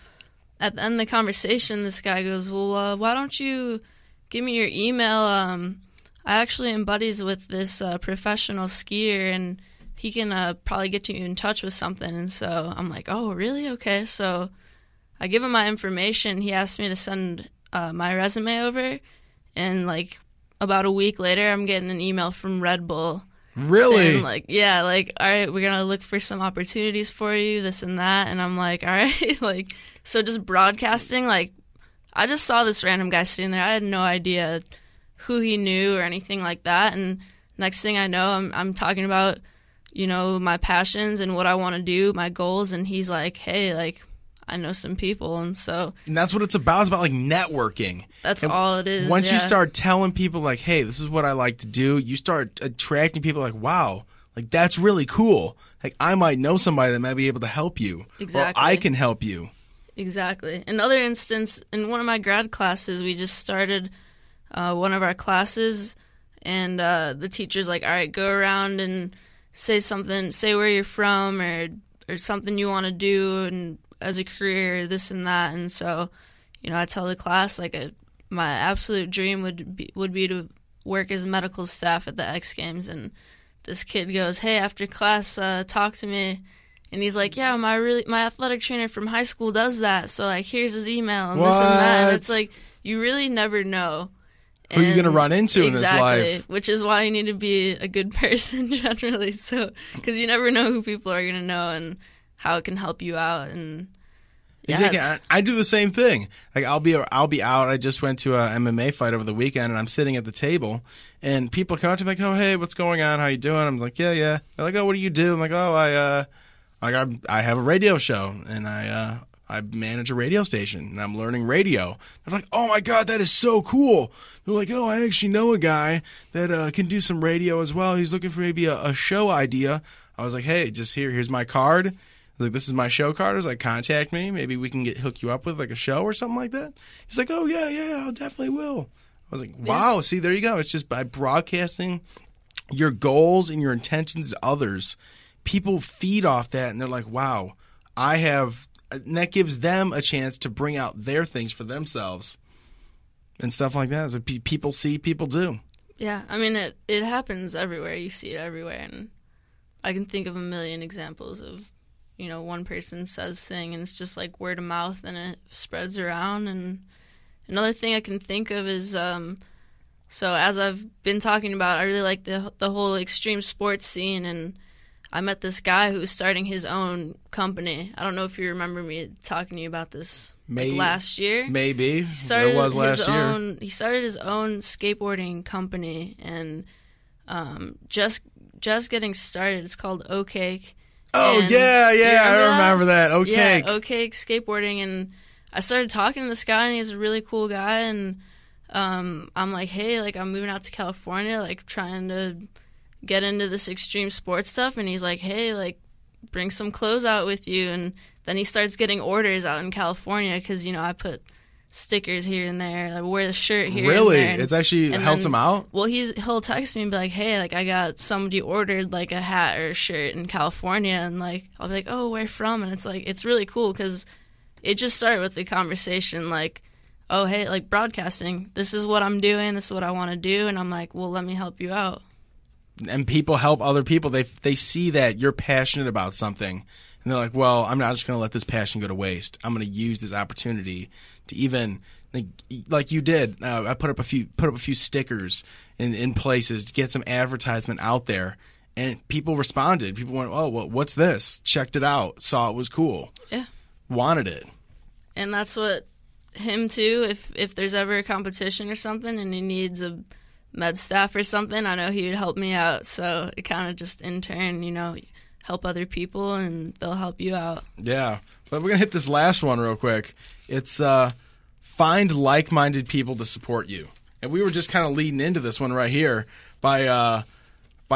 at the end of the conversation, this guy goes, well, why don't you give me your email? I actually am buddies with this professional skier, and he can probably get you in touch with something. And so I'm like, oh, really? Okay. So I give him my information. He asked me to send my resume over, and like about a week later, I'm getting an email from Red Bull. Really? Saying, like, yeah, like, all right, we're going to look for some opportunities for you, this and that. And I'm like, all right. Like, so just broadcasting, like, I just saw this random guy sitting there. I had no idea who he knew or anything like that. And next thing I know, I'm talking about, my passions and what I want to do, my goals. And he's like, hey, like, I know some people. And that's what it's about. It's about like networking. That's all it is. Once you start telling people like, hey, this is what I like to do, you start attracting people like, wow, like that's really cool. Like I might know somebody that might be able to help you. Exactly. Or I can help you. Exactly. Another instance, in one of my grad classes, we just started one of our classes, and the teacher's like, all right, go around and say where you're from or something you want to do and as a career, this and that. And so, I tell the class, like, my absolute dream would be to work as medical staff at the X Games. And this kid goes, hey, after class, talk to me. And he's like, yeah, my athletic trainer from high school does that. So, like, here's his email and this and that. And it's like, you really never know who you're going to run into in this life. Which is why you need to be a good person generally. So, because you never know who people are going to know and how it can help you out. And yeah, exactly. I do the same thing. Like I'll be out. I just went to a MMA fight over the weekend, and I'm sitting at the table, and people come up to me like, "Oh, hey, what's going on? How you doing?" I'm like, "Yeah." They're like, "Oh, what do you do?" I'm like, "Oh, I have a radio show, and I manage a radio station, and I'm learning radio." They're like, "Oh my God, that is so cool." They're like, "Oh, I actually know a guy that can do some radio as well. He's looking for maybe a show idea." I was like, "Hey, just here's my card." Like, this is my show card. I was like, contact me. Maybe we can hook you up with like a show or something like that. He's like, oh, yeah, I definitely will. I was like, wow, see, there you go. It's just by broadcasting your goals and your intentions to others, people feed off that and they're like, wow, and that gives them a chance to bring out their things for themselves and stuff like that. So people see, people do. Yeah, I mean, it happens everywhere. You see it everywhere. And I can think of a million examples of, one person says thing and it's just like word of mouth and it spreads around. And another thing I can think of is, so as I've been talking about, I really like the whole extreme sports scene, and I met this guy who was starting his own company. I don't know if you remember me talking to you about this last year. Maybe. He started last year. He started his own skateboarding company, and just getting started. It's called O-Cake. Oh, and yeah, I remember that. O-Cake. Yeah, O-Cake skateboarding. And I started talking to this guy, and he's a really cool guy. And I'm like, hey, like, I'm moving out to California, like, trying to get into this extreme sports stuff. And he's like, hey, like, bring some clothes out with you. And then he starts getting orders out in California because, I put stickers here and there. I wear the shirt here really? and there. It's actually helped him out? Well, he'll text me and be like, hey, like, I got somebody ordered, like, a hat or a shirt in California. And, like, I'll be like, oh, where from? And it's, like, it's really cool because it just started with the conversation, like, oh, hey, like, broadcasting. This is what I'm doing. This is what I want to do. And I'm like, well, let me help you out. And people help other people. They see that you're passionate about something, and they're like, well, I'm not just going to let this passion go to waste. I'm going to use this opportunity to even, like you did. I put up a few stickers in places to get some advertisement out there, and people responded. People went, oh, well, what's this? Checked it out, saw it was cool. Yeah. Wanted it. And that's what him too, if there's ever a competition or something and he needs a med staff or something, I know he would help me out. So it kind of just in turn, help other people and they'll help you out. Yeah. But we're going to hit this last one real quick. It's find like-minded people to support you. And we were just kind of leading into this one right here by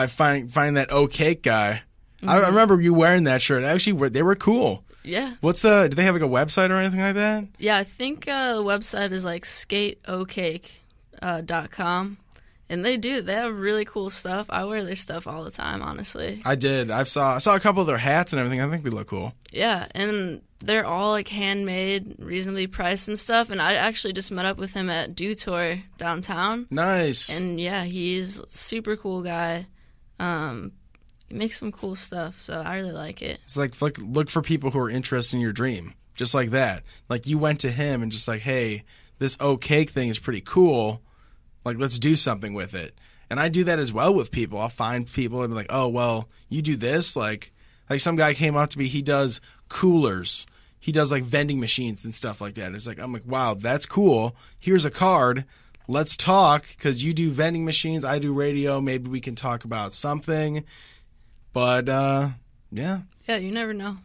finding that O-Cake guy. Mm-hmm. I remember you wearing that shirt. Actually, they were cool. Yeah. Do they have like a website or anything like that? Yeah, I think the website is like skateocake.com. And they have really cool stuff. I wear their stuff all the time, honestly. I did. I saw a couple of their hats and everything. I think they look cool. Yeah, and they're all like handmade, reasonably priced and stuff. And I actually just met up with him at Do Tour downtown. Nice. And yeah, he's a super cool guy. He makes some cool stuff, so I really like it. It's like look for people who are interested in your dream, just like that. Like you went to him and just like, hey, this O-Cake thing is pretty cool. Like, let's do something with it. And I do that as well with people. I'll find people and be like, oh, well, you do this? Like some guy came up to me. He does coolers. He does, like, vending machines and stuff like that. It's like, I'm like, wow, that's cool. Here's a card. Let's talk because you do vending machines. I do radio. Maybe we can talk about something. But, yeah. Yeah, you never know.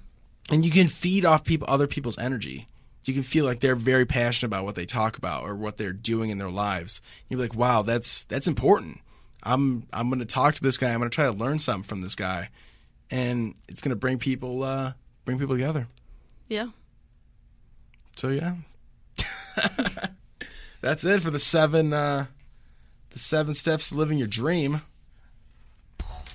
And you can feed off other people's energy. You can feel like they're very passionate about what they talk about or what they're doing in their lives. You're like, wow, that's important. I'm going to talk to this guy. I'm going to try to learn something from this guy, and it's going to bring people together. Yeah. So yeah, that's it for the seven steps to living your dream.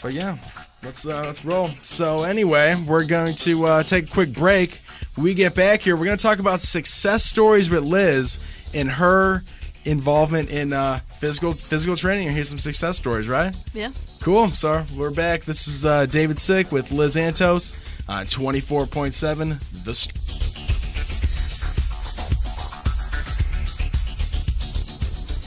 But yeah, let's roll. So anyway, we're going to take a quick break. When we get back here, we're going to talk about success stories with Liz and her involvement in physical training. And here's some success stories, right? Yeah. Cool. So we're back. This is David Sick with Liz Antos on 24.7 The Street.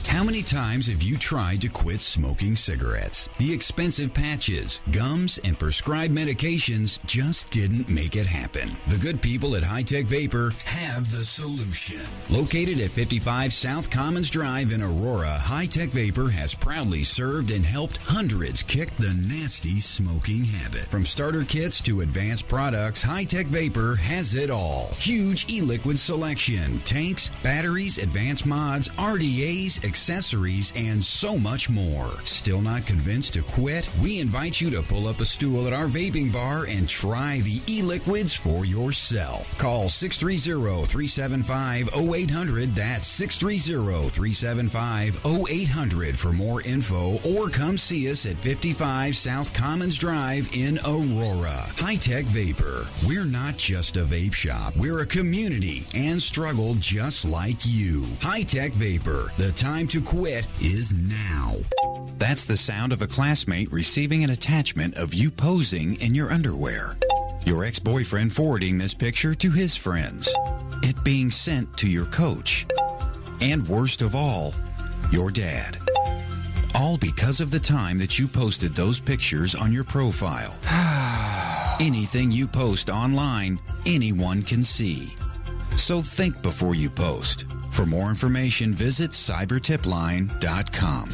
How many times have you tried to quit smoking cigarettes? The expensive patches, gums, and prescribed medications just didn't make it happen. The good people at High Tech Vapor have the solution. Located at 55 South Commons Drive in Aurora, High Tech Vapor has proudly served and helped hundreds kick the nasty smoking habit. From starter kits to advanced products, High Tech Vapor has it all. Huge e-liquid selection, tanks, batteries, advanced mods, RDAs, accessories, accessories, and so much more. Still not convinced to quit? We invite you to pull up a stool at our vaping bar and try the e-liquids for yourself. Call 630-375-0800. That's 630-375-0800 for more info, or come see us at 55 South Commons Drive in Aurora. High-Tech Vapor. We're not just a vape shop. We're a community and struggle just like you. High-Tech Vapor. The time to quit is now. That's the sound of a classmate receiving an attachment of you posing in your underwear. Your ex-boyfriend forwarding this picture to his friends. It being sent to your coach. And worst of all, your dad. All because of the time that you posted those pictures on your profile. Anything you post online, anyone can see. So think before you post. For more information, visit cybertipline.com.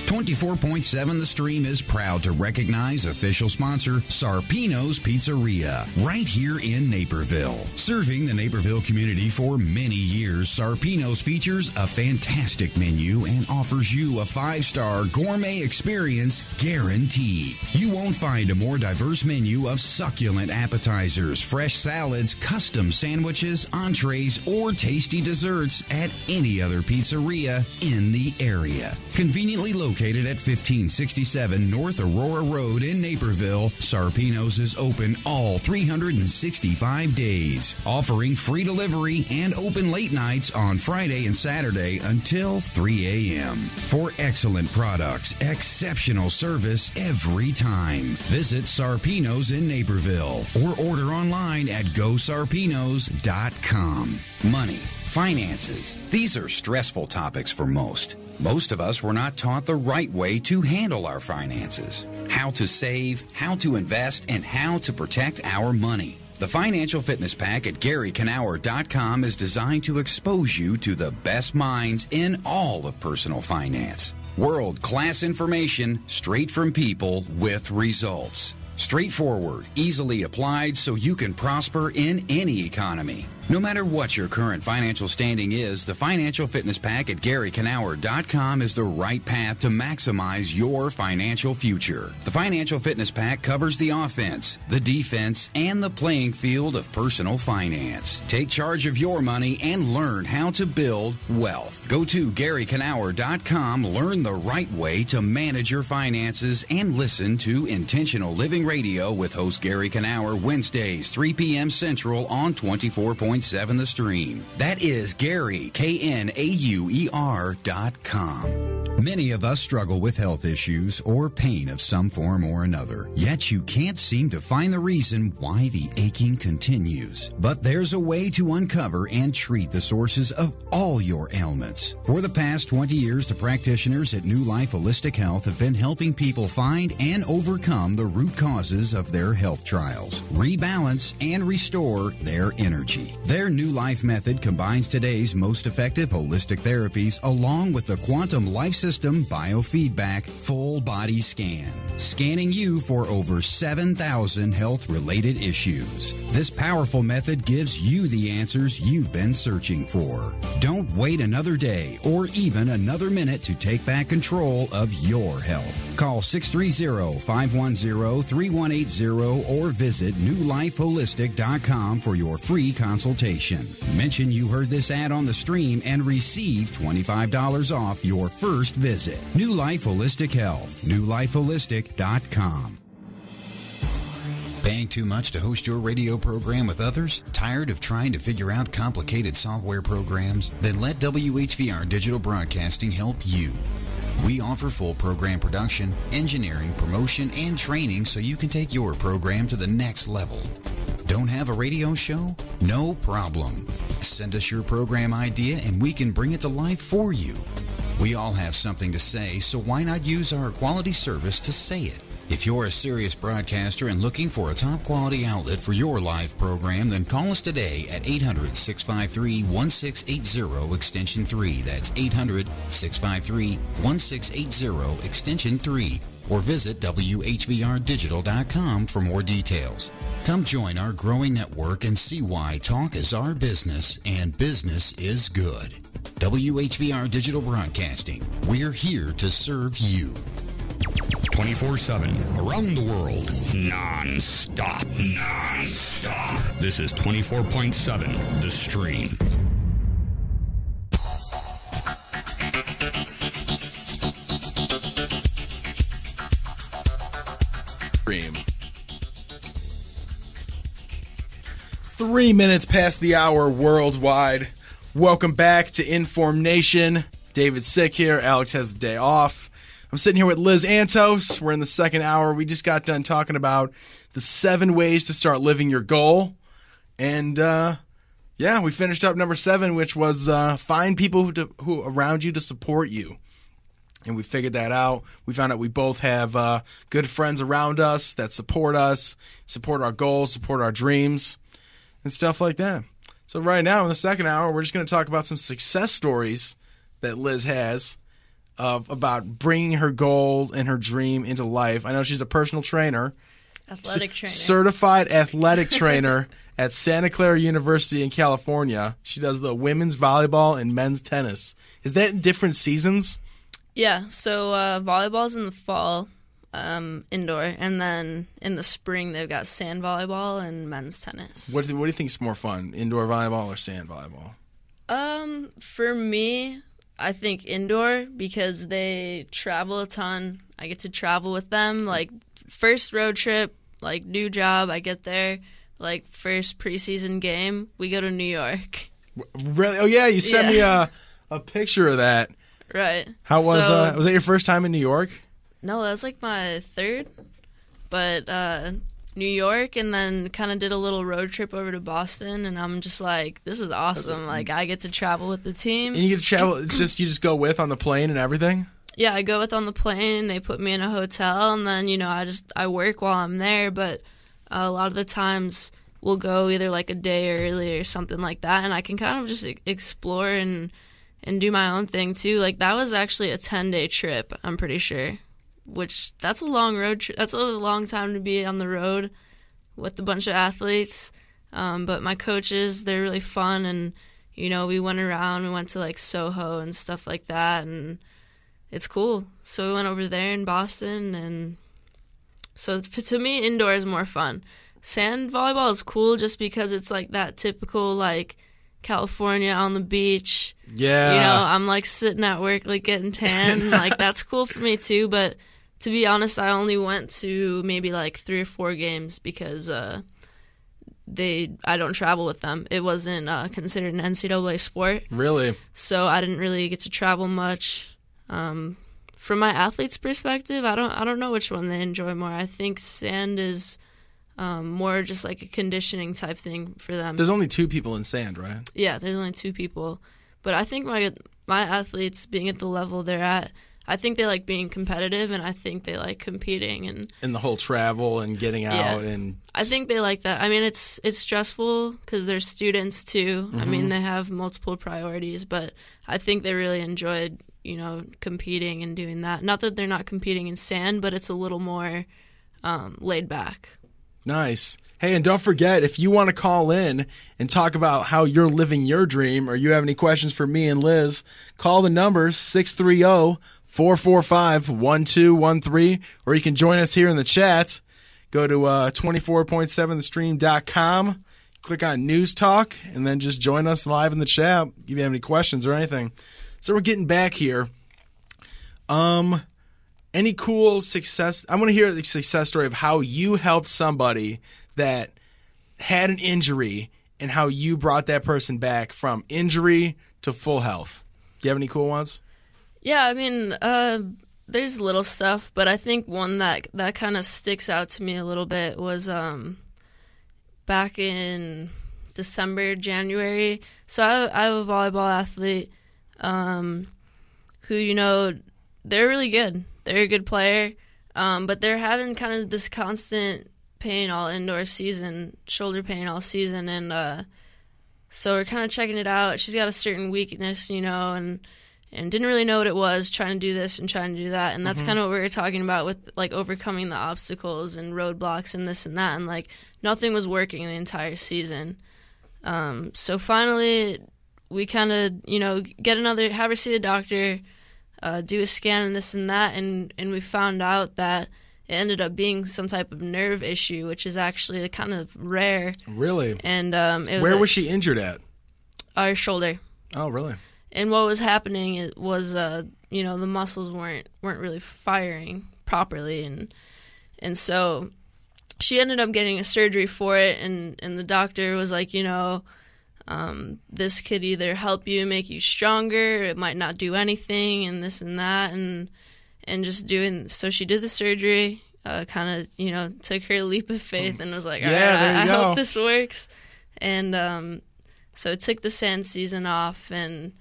24.7 The Stream is proud to recognize official sponsor Sarpino's Pizzeria, right here in Naperville. Serving the Naperville community for many years, Sarpino's features a fantastic menu and offers you a 5-star gourmet experience guaranteed. You won't find a more diverse menu of succulent appetizers, fresh salads, custom sandwiches, entrees, or tasty desserts at any other pizzeria in the area. Conveniently located at 1567 North Aurora Road in Naperville, Sarpino's is open all 365 days, offering free delivery and open late nights on Friday and Saturday until 3 a.m. For excellent products, exceptional service every time. Visit Sarpino's in Naperville or order online at gosarpinos.com. Money, finances, these are stressful topics for most. Most of us were not taught the right way to handle our finances, how to save, how to invest, and how to protect our money. The Financial Fitness Pack at GaryKnauer.com is designed to expose you to the best minds in all of personal finance. World-class information straight from people with results. Straightforward, easily applied so you can prosper in any economy. No matter what your current financial standing is, the Financial Fitness Pack at GaryKnauer.com is the right path to maximize your financial future. The Financial Fitness Pack covers the offense, the defense, and the playing field of personal finance. Take charge of your money and learn how to build wealth. Go to GaryKnauer.com, learn the right way to manage your finances, and listen to Intentional Living Radio with host Gary Knauer Wednesdays, 3 p.m. Central on 24.7 The Stream. That is Gary, KNAUER.com. Many of us struggle with health issues or pain of some form or another, yet you can't seem to find the reason why the aching continues. But there's a way to uncover and treat the sources of all your ailments. For the past 20 years, the practitioners at New Life Holistic Health have been helping people find and overcome the root causes of their health trials, rebalance, and restore their energy. Their New Life method combines today's most effective holistic therapies along with the Quantum Life System Biofeedback Full Body Scan, scanning you for over 7,000 health-related issues. This powerful method gives you the answers you've been searching for. Don't wait another day or even another minute to take back control of your health. Call 630-510-3180 or visit newlifeholistic.com for your free consultation. Mention you heard this ad on the stream and receive $25 off your first visit. New Life Holistic Health. newlifeholistic.com. Paying too much to host your radio program with others? Tired of trying to figure out complicated software programs? Then let WHVR Digital Broadcasting help you. We offer full program production, engineering, promotion, and training so you can take your program to the next level. Don't have a radio show? No problem. Send us your program idea and we can bring it to life for you. We all have something to say, so why not use our quality service to say it? If you're a serious broadcaster and looking for a top quality outlet for your live program, then call us today at 800-653-1680 extension 3. That's 800-653-1680 extension 3. or visit WHVRdigital.com for more details. Come join our growing network and see why talk is our business and business is good. WHVR Digital Broadcasting. We're here to serve you. 24/7, around the world, non-stop. This is 24.7, The Stream. Stream. 3 minutes past the hour worldwide. Welcome back to InformNation. David's sick here. Alex has the day off. I'm sitting here with Liz Antos. We're in the second hour. We just got done talking about the 7 ways to start living your goal. And, we finished up number 7, which was find people who around you to support you. And we figured that out. We found out we both have good friends around us that support us, support our goals, support our dreams, and stuff like that. So right now in the second hour, we're just going to talk about some success stories that Liz has about bringing her goal and her dream into life. I know she's a personal trainer. Athletic trainer. Certified athletic trainer at Santa Clara University in California. She does the women's volleyball and men's tennis. Is that in different seasons? Yeah, so volleyball's in the fall, indoor, and then in the spring they've got sand volleyball and men's tennis. What do you think is more fun, indoor volleyball or sand volleyball? For me, I think indoor because they travel a ton. I get to travel with them. Like, first road trip, like, new job, I get there. Like, first preseason game, we go to New York. Really? Oh, yeah, you sent me a picture of that. Right. How was that your first time in New York? No, that was like my third. But New York, and then kind of did a little road trip over to Boston, and I'm just like, this is awesome. Like, I get to travel with the team. And you get to travel, it's just you just go with on the plane and everything? Yeah, I go with on the plane. They put me in a hotel, and then, I work while I'm there, but a lot of the times we'll go either like a day early or something like that, and I can kind of just explore and do my own thing too. Like, that was actually a 10-day trip, I'm pretty sure, which that's a long road trip. That's a long time to be on the road with a bunch of athletes. But my coaches, they're really fun, and, we went around. We went to, like, Soho and stuff like that, and it's cool. So we went over there in Boston, and so to me, indoor is more fun. Sand volleyball is cool just because it's, like, that typical, like, California on the beach. Yeah. I'm like sitting at work, like getting tan. Like, that's cool for me too. But to be honest, I only went to maybe like 3 or 4 games because I don't travel with them. It wasn't considered an NCAA sport. Really? So I didn't really get to travel much. From my athlete's perspective, I don't know which one they enjoy more. I think sand is more just like a conditioning type thing for them. There's only 2 people in sand, right? Yeah, there's only 2 people. But I think my athletes, being at the level they're at, I think they like being competitive, and I think they like competing and the whole travel and getting out. And I think they like that. I mean, it's stressful because they're students too. Mm-hmm. I mean, they have multiple priorities, but I think they really enjoyed, competing and doing that. Not that they're not competing in sand, but it's a little more laid back. Nice. Hey, and don't forget, if you want to call in and talk about how you're living your dream, or you have any questions for me and Liz, call the numbers 630-445-1213, or you can join us here in the chat. Go to 24.7thestream.com, click on News Talk, and then just join us live in the chat if you have any questions or anything. So we're getting back here. Any cool success? I want to hear the success story of how you helped somebody that had an injury and how you brought that person back from injury to full health. Do you have any cool ones? Yeah, I mean, there's little stuff, but I think one that kind of sticks out to me a little bit was back in December, January. So I have a volleyball athlete who, they're really good. They're a good player, but they're having kind of this constant pain all indoor season, shoulder pain all season, and so we're kind of checking it out. She's got a certain weakness, and and didn't really know what it was, trying to do this and trying to do that. And that's kind of what we were talking about with, like, overcoming the obstacles and roadblocks and this and that. And, like, nothing was working the entire season. So finally, we kind of, you know, have her see a doctor, do a scan and this and that. And we found out that it ended up being some type of nerve issue, which is actually kind of rare. Really? And Where was she injured at? Our shoulder. Oh, really? And what was happening was, you know, the muscles weren't really firing properly, and so she ended up getting a surgery for it, and the doctor was like, you know, this could either help you, make you stronger, it might not do anything, and this and that, and just doing. So she did the surgery, kind of, you know, took her leap of faith and was like, all right, I hope this works, and so it took the sand season off, and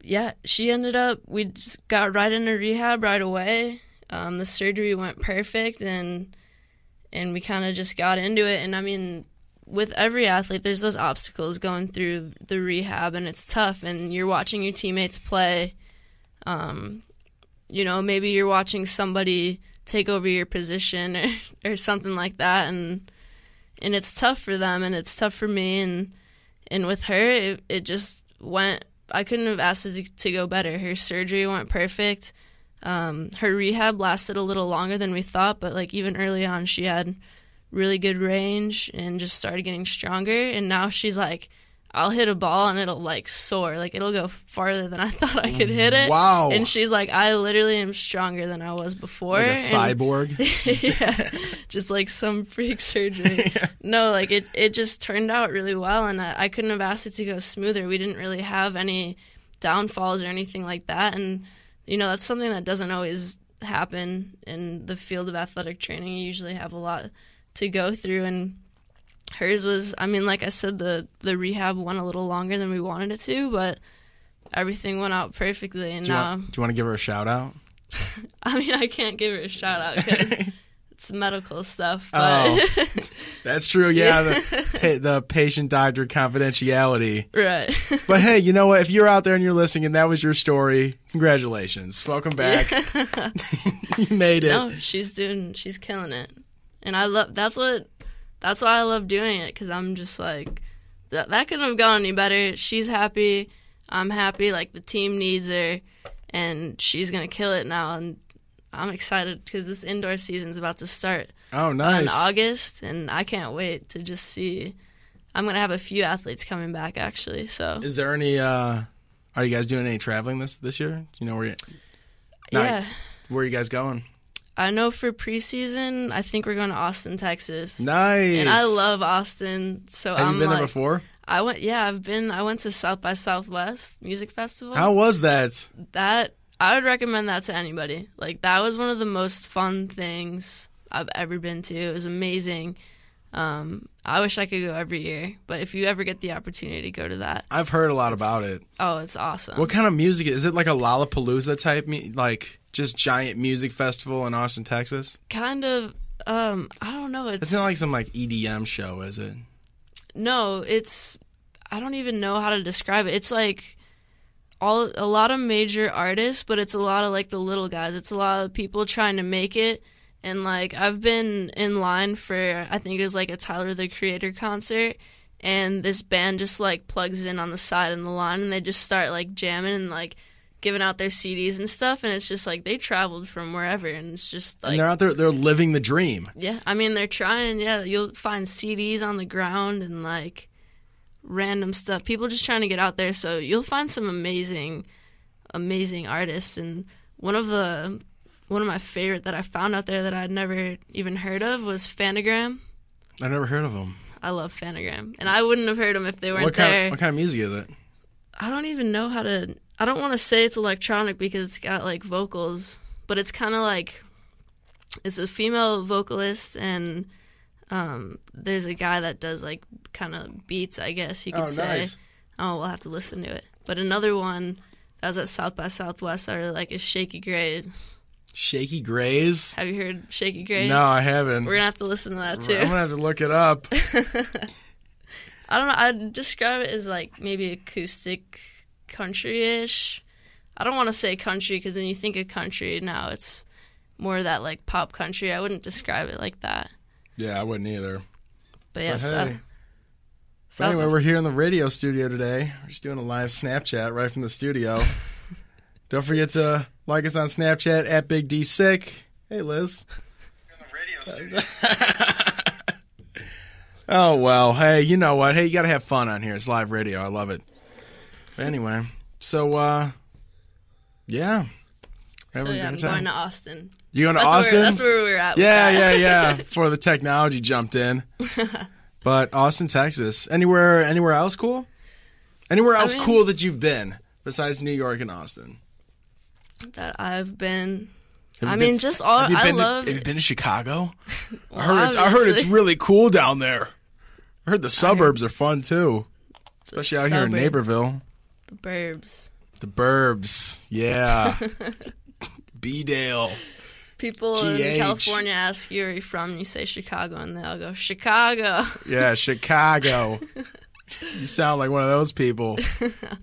yeah, she ended up, we just got right into rehab right away. The surgery went perfect, and we kind of just got into it. And I mean, with every athlete, there's those obstacles going through the rehab, and it's tough. And you're watching your teammates play. You know, maybe you're watching somebody take over your position or something like that, and it's tough for them, and it's tough for me. And with her, it just went. I couldn't have asked it to go better. Her surgery went perfect. Her rehab lasted a little longer than we thought, but like even early on, she had really good range and just started getting stronger. And now she's like, I'll hit a ball and it'll like soar, like it'll go farther than I thought I could hit it. Wow! And she's like, I literally am stronger than I was before. Like a cyborg. Yeah, just like some freak surgery. Yeah. No, like it just turned out really well, and I couldn't have asked it to go smoother. We didn't really have any downfalls or anything like that, and you know that's something that doesn't always happen in the field of athletic training. You usually have a lot to go through, and hers was, I mean, like I said, the rehab went a little longer than we wanted it to, but everything went out perfectly. And do you want to give her a shout out? I mean, I can't give her a shout out because it's medical stuff. But that's true. Yeah, the patient-doctor confidentiality. Right. But hey, you know what? If you're out there and you're listening and that was your story, congratulations. Welcome back. Yeah. You made it. No, she's killing it. And that's why I love doing it, because I'm just like, that couldn't have gone any better. She's happy. I'm happy. Like, the team needs her, and she's going to kill it now. And I'm excited because this indoor season's about to start. Oh, nice. In August, and I can't wait to just see. I'm going to have a few athletes coming back, actually. So, is there any, are you guys doing any traveling this year? Do you know where yeah. Where are you guys going? I know for preseason, I think we're going to Austin, Texas. Nice. And I love Austin. So have you been there before? I went to South by Southwest Music Festival. How was that? I would recommend that to anybody. Like, that was one of the most fun things I've ever been to. It was amazing. I wish I could go every year, but if you ever get the opportunity to go to that. I've heard a lot about it. Oh, it's awesome. What kind of music is it? Like a Lollapalooza type, like just giant music festival in Austin, Texas? Kind of. I don't know. It's not like some like EDM show, is it? No, I don't even know how to describe it. It's like a lot of major artists, but it's a lot of like the little guys. It's a lot of people trying to make it. And like, I've been in line for, I think it was like a Tyler the Creator concert, and this band just like plugs in on the side in the line, and they just start like jamming and like giving out their CDs and stuff, and it's just like they traveled from wherever, and it's just like, and they're out there, they're living the dream. Yeah, I mean, they're trying. Yeah, you'll find CDs on the ground and like random stuff. People just trying to get out there, so you'll find some amazing artists. And one of my favorite that I found out there that I'd never even heard of was Fanagram. I've never heard of them. I love Fanagram, and I wouldn't have heard them if they weren't there. What kind of music is it? I don't even know how to. I don't want to say it's electronic because it's got like vocals, but it's kind of like, it's a female vocalist, and there's a guy that does like kind of beats, I guess you could say. Nice. Oh, we'll have to listen to it. But another one that was at South by Southwest that I really like is Shaky Graves. Shaky Graves? Have you heard Shaky Graves? No, I haven't. We're going to have to listen to that too. I'm going to have to look it up. I don't know. I'd describe it as like maybe acoustic country-ish. I don't want to say country because then you think of country. Now it's more that like pop country. I wouldn't describe it like that. Yeah, I wouldn't either. But yeah, So anyway, we're here in the radio studio today. We're just doing a live Snapchat right from the studio. Don't forget to like us on Snapchat at Big D Sick. Hey, Liz. We're in the radio studio. Oh, well. Hey, you know what? Hey, you got to have fun on here. It's live radio. I love it. But anyway, so, yeah. I'm going to Austin. You going to Austin? That's where we were at. Yeah. Before the technology jumped in. But Austin, Texas. Anywhere else cool? Anywhere else cool that you've been besides New York and Austin? That I've been. Have you been to Chicago? Well, I heard it's really cool down there. I heard the suburbs are fun too, especially out here in Naperville. The burbs. The burbs, yeah. B-Dale. People in California ask you, where are you from? You say Chicago, and they'll go, Chicago. Yeah, Chicago. You sound like one of those people.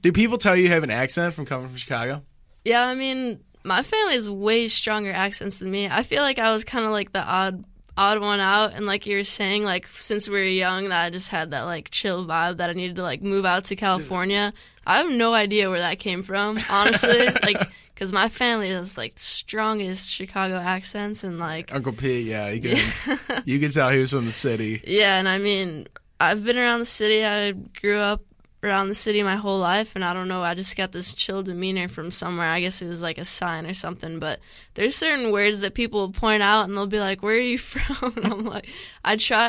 Do people tell you have an accent from coming from Chicago? Yeah, I mean, my family has way stronger accents than me. I feel like I was kind of like the odd one out, and like you were saying, like since we were young, that I just had that like chill vibe that I needed to like move out to California. I have no idea where that came from, honestly. Like, because my family has like the strongest Chicago accents, and like Uncle Pete, yeah, you could tell he was from the city. Yeah, and I mean, I've been around the city. I grew up around the city my whole life, and I don't know, I just got this chill demeanor from somewhere. I guess it was like a sign or something, but there's certain words that people will point out and they'll be like, where are you from? And I'm like,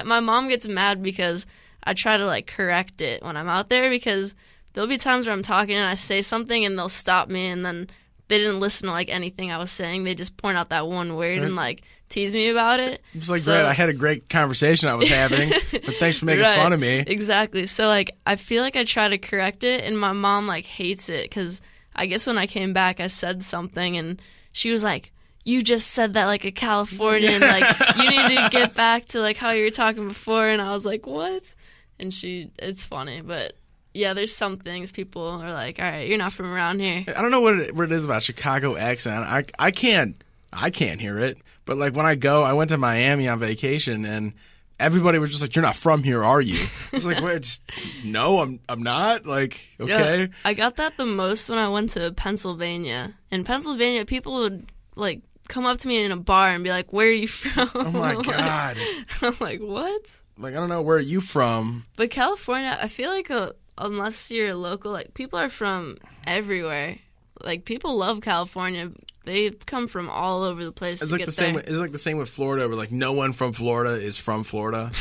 my mom gets mad because I try to like correct it when I'm out there, because there'll be times where I'm talking and I say something and they'll stop me, and then they didn't listen to like anything I was saying. They just point out that one word and like tease me about it. It's like, great, I had a great conversation I was having, but thanks for making fun of me. Exactly. So like, I feel like I try to correct it, and my mom like hates it, because I guess when I came back, I said something, and she was like, you just said that like a Californian, like you need to get back to like how you were talking before. And I was like, what? And it's funny, but yeah, there's some things people are like, all right, you're not from around here. I don't know what it is about Chicago accent. I can't hear it. But like when I went to Miami on vacation, and everybody was just like, you're not from here, are you? I was like, wait, no, I'm not. Like, okay. Yeah, I got that the most when I went to Pennsylvania. In Pennsylvania, people would like come up to me in a bar and be like, where are you from? Oh my God. I'm like, what? Like, I don't know, where are you from? But California, I feel like unless you're local, like people are from everywhere. Like people love California. They come from all over the place. It's like the same. It's like the same with Florida, where like no one from Florida is from Florida.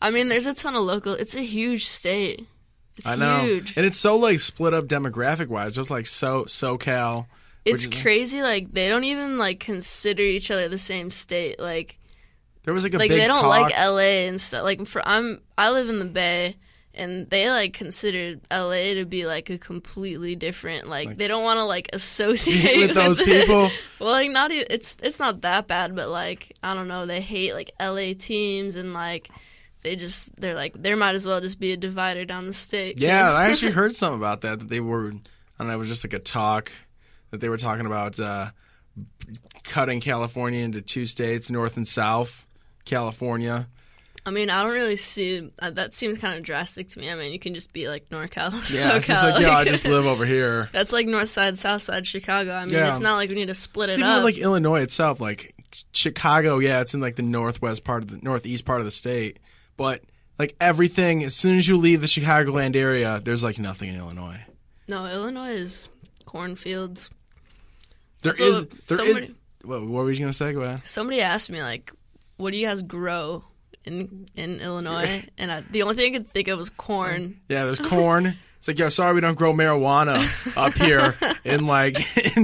I mean, there's a ton of local. It's a huge state. I know, huge. And it's so like split up demographic wise. Just like SoCal. It's crazy. Like they don't even like consider each other the same state. Like there was like a big they don't talk. like LA and stuff. Like I live in the Bay. And they, like, considered L.A. to be, like, a completely different, like they don't want to, like, associate with those people. Well, like, not even, it's not that bad, but, like, I don't know, they hate, like, L.A. teams, and, like, they're like, there might as well just be a divider down the state. Yeah, I actually heard something about that they were, I don't know, it was just, like, a talk that they were talking about cutting California into two states, North and South California. I mean, I don't really see that. Seems kind of drastic to me. I mean, you can just be like NorCal, yeah, SoCal. It's just like, yeah, I just live over here. That's like North Side, South Side, Chicago. I mean, it's not like we need to split it up. Even like Illinois itself, like Chicago, yeah, it's in like the northeast part of the state, but like everything, as soon as you leave the Chicagoland area, there's like nothing in Illinois. No, Illinois is cornfields. There is. What were you gonna say? Go ahead. Somebody asked me like, "What do you guys grow in Illinois?" And the only thing I could think of was corn. Yeah, there's corn. It's like, yo, sorry we don't grow marijuana up here in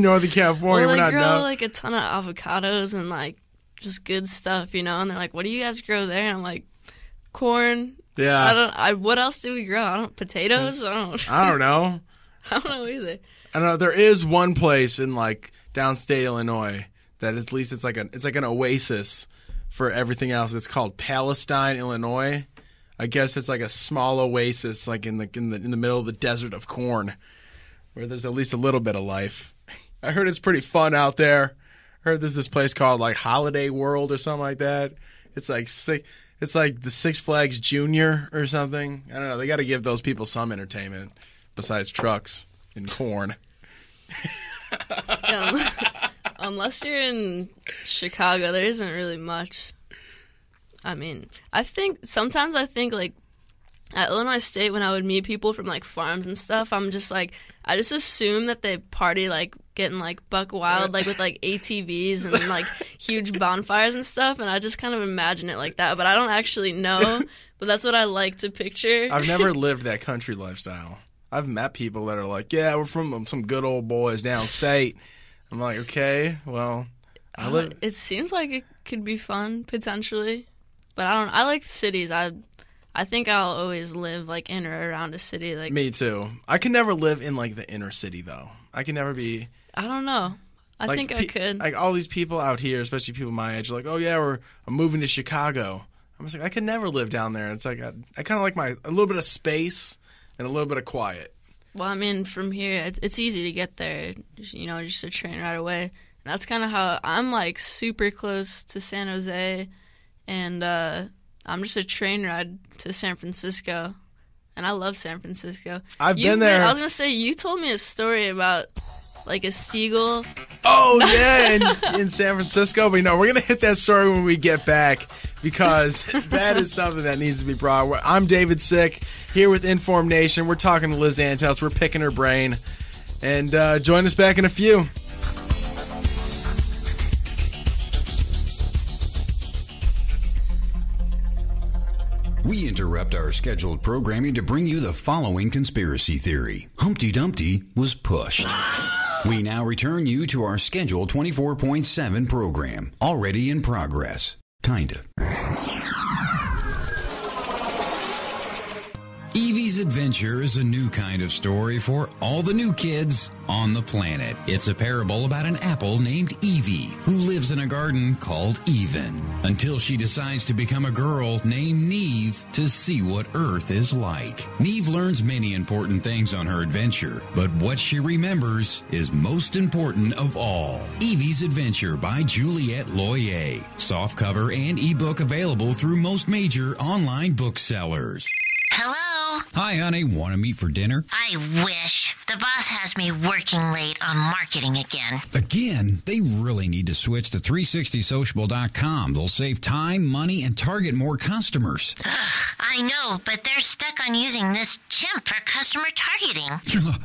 Northern California. Well, we're not grow like a ton of avocados and like just good stuff, you know. And they're like, "What do you guys grow there?" And I'm like, "Corn." Yeah. What else do we grow? Potatoes. I don't know. I don't know either. I don't know. There is one place in like downstate Illinois that at least it's like an oasis for everything else. It's called Palestine, Illinois. I guess it's like a small oasis, like in the middle of the desert of corn, where there's at least a little bit of life. I heard it's pretty fun out there. I heard there's this place called like Holiday World or something like that. It's like the Six Flags Junior or something. I don't know. They got to give those people some entertainment besides trucks and corn. Unless you're in Chicago, there isn't really much. I mean, sometimes I think like at Illinois State when I would meet people from like farms and stuff, I'm just like, I just assume that they party like getting like buck wild, like with like ATVs and like huge bonfires and stuff, and I just kind of imagine it like that, but I don't actually know, but that's what I like to picture. I've never lived that country lifestyle. I've met people that are like, yeah, we're from some good old boys downstate. I'm like, okay, well, it seems like it could be fun potentially, but I like cities. I think I'll always live like in or around a city. Like me too. I can never live in like the inner city though. I can never be. I don't know. I like, think I could. Like all these people out here, especially people my age, are like, oh yeah, I'm moving to Chicago. I'm just like, I could never live down there. It's like I kind of like a little bit of space and a little bit of quiet. Well, I mean, from here, it's easy to get there, just a train right away. And that's kind of how I'm, like, super close to San Jose, and I'm just a train ride to San Francisco, and I love San Francisco. I've been there. I was going to say, you told me a story about, like, a seagull. Oh, yeah, in San Francisco. But, we're going to hit that story when we get back because that is something that needs to be brought. I'm David Sick here with InformNation. We're talking to Liz Antos. We're picking her brain. And join us back in a few. We interrupt our scheduled programming to bring you the following conspiracy theory. Humpty Dumpty was pushed. We now return you to our scheduled 24.7 program, already in progress. Kinda. Evie's Adventure is a new kind of story for all the new kids on the planet. It's a parable about an apple named Evie who lives in a garden called Even until she decides to become a girl named Neve to see what Earth is like. Neve learns many important things on her adventure, but what she remembers is most important of all. Evie's Adventure by Juliette Loyer. Softcover and ebook available through most major online booksellers. Hello? Hi, honey. Want to meet for dinner? I wish. The boss has me working late on marketing again. Again? They really need to switch to 360sociable.com. They'll save time, money, and target more customers. I know, but they're stuck on using this chimp for customer targeting.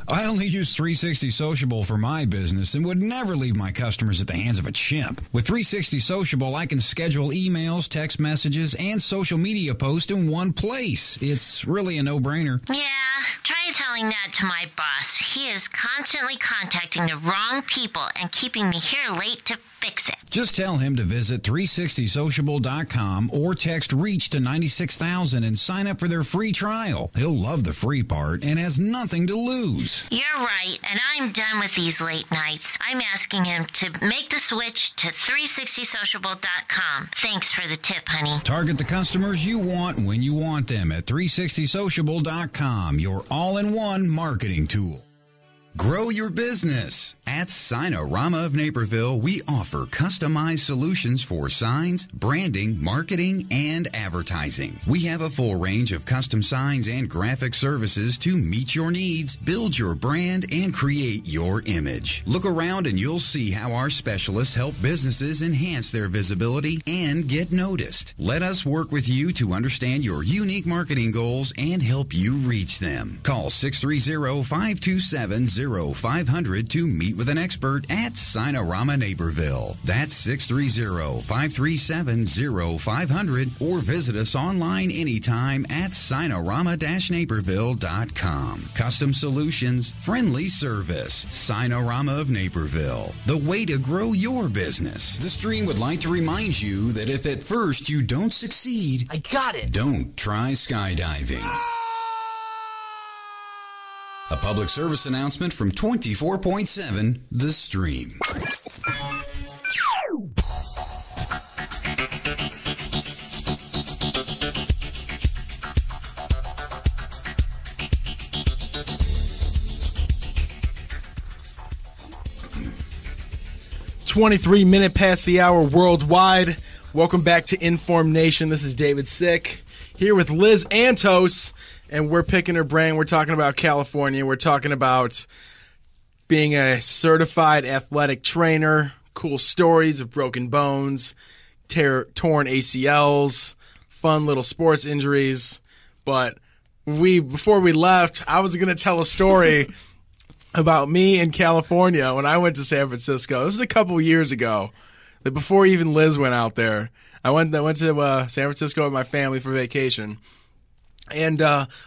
I only use 360 Sociable for my business and would never leave my customers at the hands of a chimp. With 360 Sociable, I can schedule emails, text messages, and social media posts in one place. It's really a no-brainer. Yeah, try telling that to my boss. He is constantly contacting the wrong people and keeping me here late to fix it. Just tell him to visit 360sociable.com or text REACH to 96,000 and sign up for their free trial. He'll love the free part and has nothing to lose. You're right, and I'm done with these late nights. I'm asking him to make the switch to 360sociable.com. Thanks for the tip, honey. Target the customers you want when you want them at 360sociable.com, your all-in-one marketing tool. Grow your business. At Signorama of Naperville, we offer customized solutions for signs, branding, marketing, and advertising. We have a full range of custom signs and graphic services to meet your needs, build your brand, and create your image. Look around and you'll see how our specialists help businesses enhance their visibility and get noticed. Let us work with you to understand your unique marketing goals and help you reach them. Call 630-527-0500 to meet with an expert at Signorama Naperville. That's 630-537-0500 or visit us online anytime at Signorama-Naperville.com. Custom solutions, friendly service. Signorama of Naperville, the way to grow your business. The stream would like to remind you that if at first you don't succeed, I got it. Don't try skydiving. A public service announcement from 24.7 The Stream. 23 minutes past the hour worldwide. Welcome back to InformNation. This is David Sick here with Liz Antos, and we're picking her brain. We're talking about California. We're talking about being a certified athletic trainer, cool stories of broken bones, torn ACLs, fun little sports injuries. But before we left, I was going to tell a story about me in California when I went to San Francisco. This was a couple years ago, before even Liz went out there. I went to San Francisco with my family for vacation, and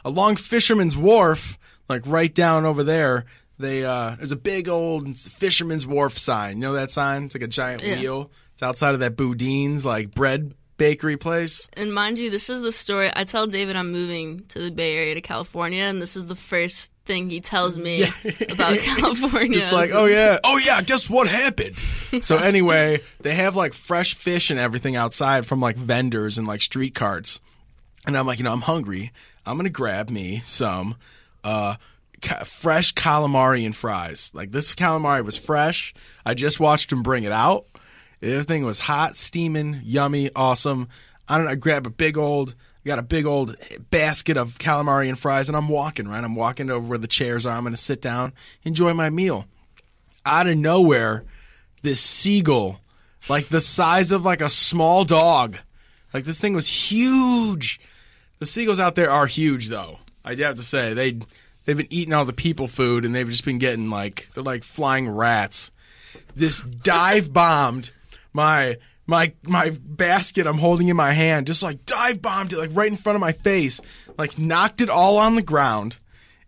along Fisherman's Wharf, like right down over there, there's a big old Fisherman's Wharf sign. You know that sign? It's like a giant wheel. It's outside of that Boudin's like bread bakery place. And mind you, this is the story. I tell David I'm moving to the Bay Area to California, and this is the first thing he tells me about California. Just like, oh yeah, guess what happened? So anyway, they have like fresh fish and everything outside from like vendors and like street carts. And I'm like, I'm hungry. I'm going to grab me some fresh calamari and fries. Like this calamari was fresh. I just watched him bring it out. Everything was hot, steaming, yummy, awesome. I grab a big old basket of calamari and fries, and I'm walking, right? I'm walking over where the chairs are. I'm going to sit down, enjoy my meal. Out of nowhere, this seagull, like the size of like a small dog, like this thing was huge. The seagulls out there are huge, though. I do have to say, they've been eating all the people food, and they've just been getting they're like flying rats. This dive bombed my basket I'm holding in my hand, just like dive bombed it like right in front of my face, like knocked it all on the ground,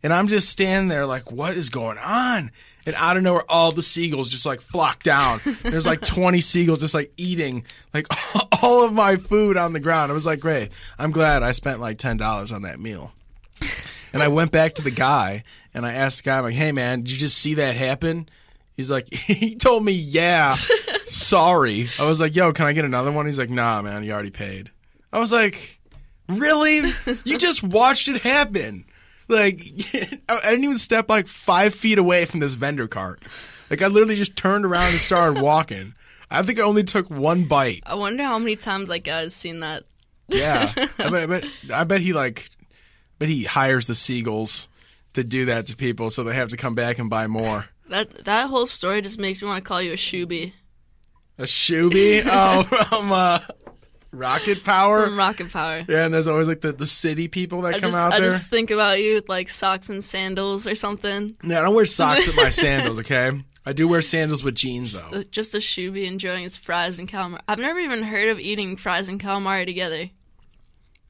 and I'm just standing there like, what is going on? And out of nowhere, all the seagulls just like flock down. There's like 20 seagulls just like eating like all of my food on the ground. I was like, great. I'm glad I spent like $10 on that meal. And I went back to the guy and I asked the guy, I'm like, hey man, did you just see that happen? He's like, he told me, yeah, sorry. I was like, yo, can I get another one? He's like, nah, man, you already paid. I was like, really? You just watched it happen. Like, I didn't even step like 5 feet away from this vendor cart. Like, I literally just turned around and started walking. I think I only took one bite. I wonder how many times that guy's seen that. Yeah. I bet he hires the seagulls to do that to people so they have to come back and buy more. That whole story just makes me want to call you a shoobie. A shoobie? Oh, from Rocket Power? From Rocket Power. Yeah, and there's always like the city people that come out there. I just think about you with like socks and sandals or something. Yeah, I don't wear socks with my sandals, okay? I do wear sandals with jeans, though. Just a shoobie enjoying his fries and calamari. I've never even heard of eating fries and calamari together.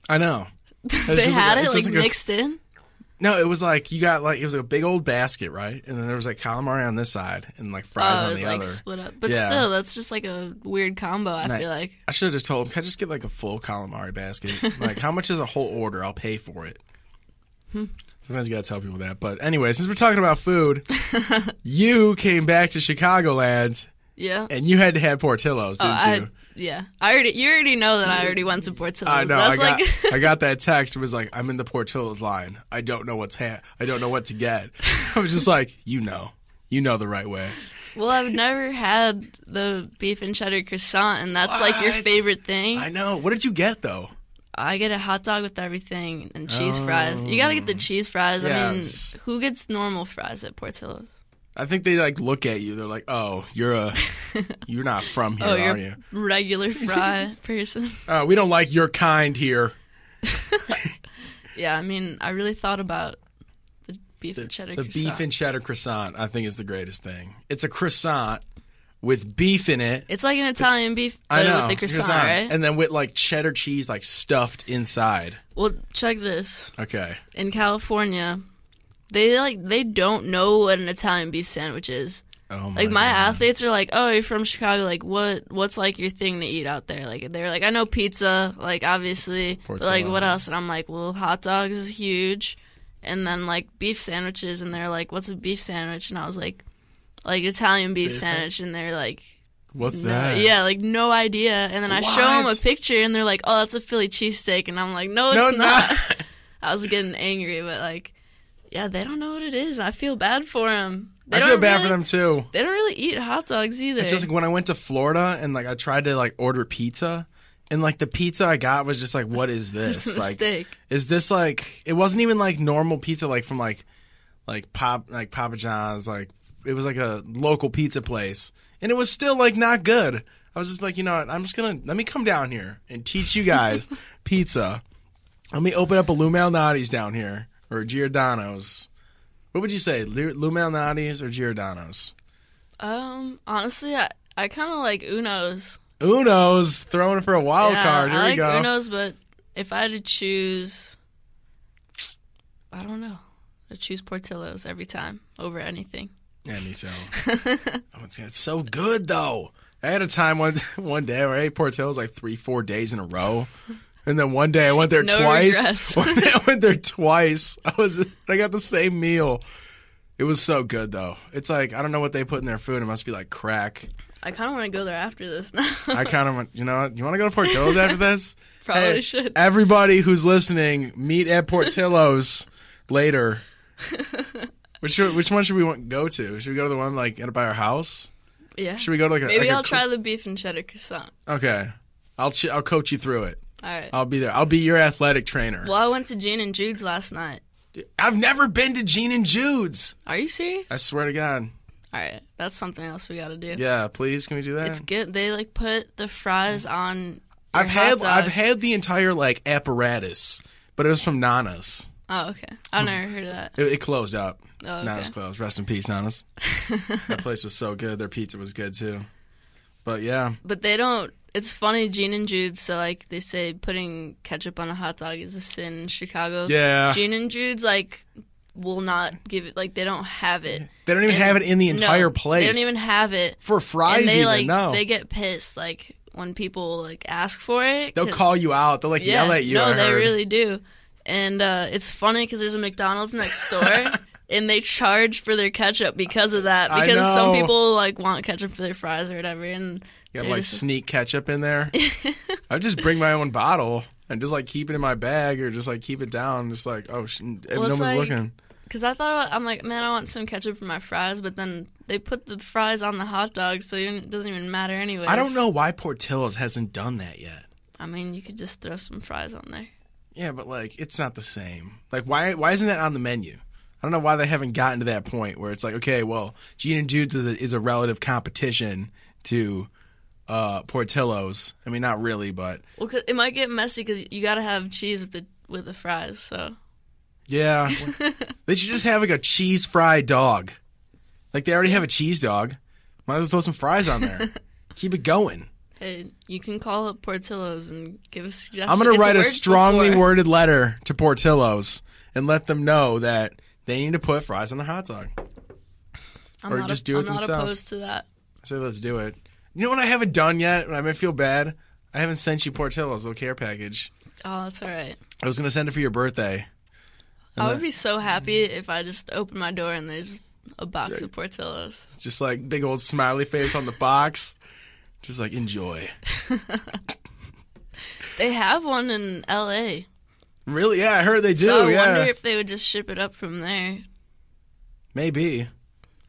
I know. They had it mixed in? No, it was like it was like a big old basket, right? And then there was like calamari on this side and like fries on the other. Split up. But still, that's just like a weird combo, I feel like. I should have just told him, can I just get like a full calamari basket? Like, how much is a whole order? I'll pay for it. Sometimes you gotta tell people that. But anyway, since we're talking about food, you came back to Chicagoland. Yeah. And you had to have Portillo's, didn't you? Yeah, you already know that I already went to Portillo's. I know. I got that text. It was like, I'm in the Portillo's line. I don't know what to get. I was just like, you know the right way. Well, I've never had the beef and cheddar croissant, and that's like your favorite thing. I know. What did you get though? I get a hot dog with everything and cheese fries. You gotta get the cheese fries. Yeah, I mean, who gets normal fries at Portillo's? I think they like look at you. They're like, "Oh, you're not from here, you're are you? Regular fry person." We don't like your kind here. Yeah, I mean, I really thought about the beef and cheddar croissant. The beef and cheddar croissant, I think, is the greatest thing. It's a croissant with beef in it. It's like an Italian beef, but with the croissant, right? And then with like cheddar cheese like stuffed inside. Well, check this. Okay. In California, they don't know what an Italian beef sandwich is. Oh my like my God. athletes are like, "Oh, you're from Chicago. Like, what's like your thing to eat out there?" Like they're like, "I know pizza, like obviously, but like what else?" And I'm like, "Well, hot dogs is huge, and then like beef sandwiches." And they're like, "What's a beef sandwich?" And I was like Italian beef sandwich, and they're like, "What's that?" Yeah, like no idea. And then I show them a picture, and they're like, "Oh, that's a Philly cheesesteak," and I'm like, "No, it's not." I was getting angry, but like. Yeah, they don't know what it is. I feel bad for them. I feel bad for them too. They don't really eat hot dogs either. It's just like when I went to Florida and like I tried to like order pizza, and like the pizza I got was just like, what is this? It's a mistake. Is this like? It wasn't even like normal pizza, like from like Papa John's. Like it was like a local pizza place, and it was still like not good. I was just like, you know what? I'm just gonna let me come down here and teach you guys pizza. Let me open up a Lou Malnati's down here or Giordano's. What would you say, Lou Malnati's or Giordano's? Honestly, I kind of like Uno's. Uno's, throwing it for a wild card. Here I we like go. Uno's, but if I had to choose, I don't know. I'd choose Portillo's every time over anything. Yeah, me too. It's so good though. I had a time one day where I ate Portillo's like 3-4 days in a row. And then one day I went there twice. Regrets. One day I went there twice. I got the same meal. It was so good though. It's like I don't know what they put in their food. It must be like crack. I kind of want to go there after this now. I kind of want. You know what? You want to go to Portillo's after this? Probably should. Everybody who's listening, meet at Portillo's later. Which one should we go to? Should we go to the one like by our house? Yeah. Should we go to Maybe I'll try the beef and cheddar croissant. Okay. I'll coach you through it. All right. I'll be there. I'll be your athletic trainer. Well, I went to Gene and Jude's last night. I've never been to Gene and Jude's. Are you serious? I swear to God. All right. That's something else we got to do. Yeah, please. Can we do that? It's good. They like put the fries on. I've had the entire like apparatus, but it was from Nana's. Oh, okay. I've never heard of that. It closed up. Oh, okay. Nana's closed. Rest in peace, Nana's. That place was so good. Their pizza was good too. But yeah. But they don't. It's funny, Gene and Jude's. So like they say, putting ketchup on a hot dog is a sin in Chicago. Yeah. Gene and Jude's like will not give it. Like they don't have it. They don't even have it in the entire place. They don't even have it for fries. And they even no. They get pissed like when people like ask for it. They'll call you out. They'll yell at you. No, they really do. And it's funny because there's a McDonald's next door. And they charge for their ketchup because of that. Because some people like want ketchup for their fries or whatever. And you gotta like sneak ketchup in there. I just bring my own bottle and just like keep it in my bag or just like keep it down. Just like if no one's looking. Because I'm like, man, I want some ketchup for my fries, but then they put the fries on the hot dog, so it doesn't even matter anyway. I don't know why Portillo's hasn't done that yet. I mean, you could just throw some fries on there. Yeah, but like it's not the same. Like why isn't that on the menu? I don't know why they haven't gotten to that point where it's like, okay, well, Gene and Jude's is a relative competition to Portillo's. I mean, not really, but well, 'cause it might get messy because you got to have cheese with the fries. So yeah, they should just have like a cheese fry dog. Like they already have a cheese dog. Might as well throw some fries on there. Keep it going. Hey, you can call up Portillo's and give a suggestion. I'm gonna write a strongly worded letter to Portillo's and let them know that they need to put fries on their hot dog. Or just do it themselves. I'm not opposed to that. I say let's do it. You know what I haven't done yet? I might feel bad. I haven't sent you Portillo's little care package. Oh, that's all right. I was going to send it for your birthday. I would be so happy if I just opened my door and there's a box of Portillo's. Just like big old smiley face on the box. Just like, enjoy. They have one in L.A. Really? Yeah, I heard they do. So I yeah. wonder if they would just ship it up from there. Maybe.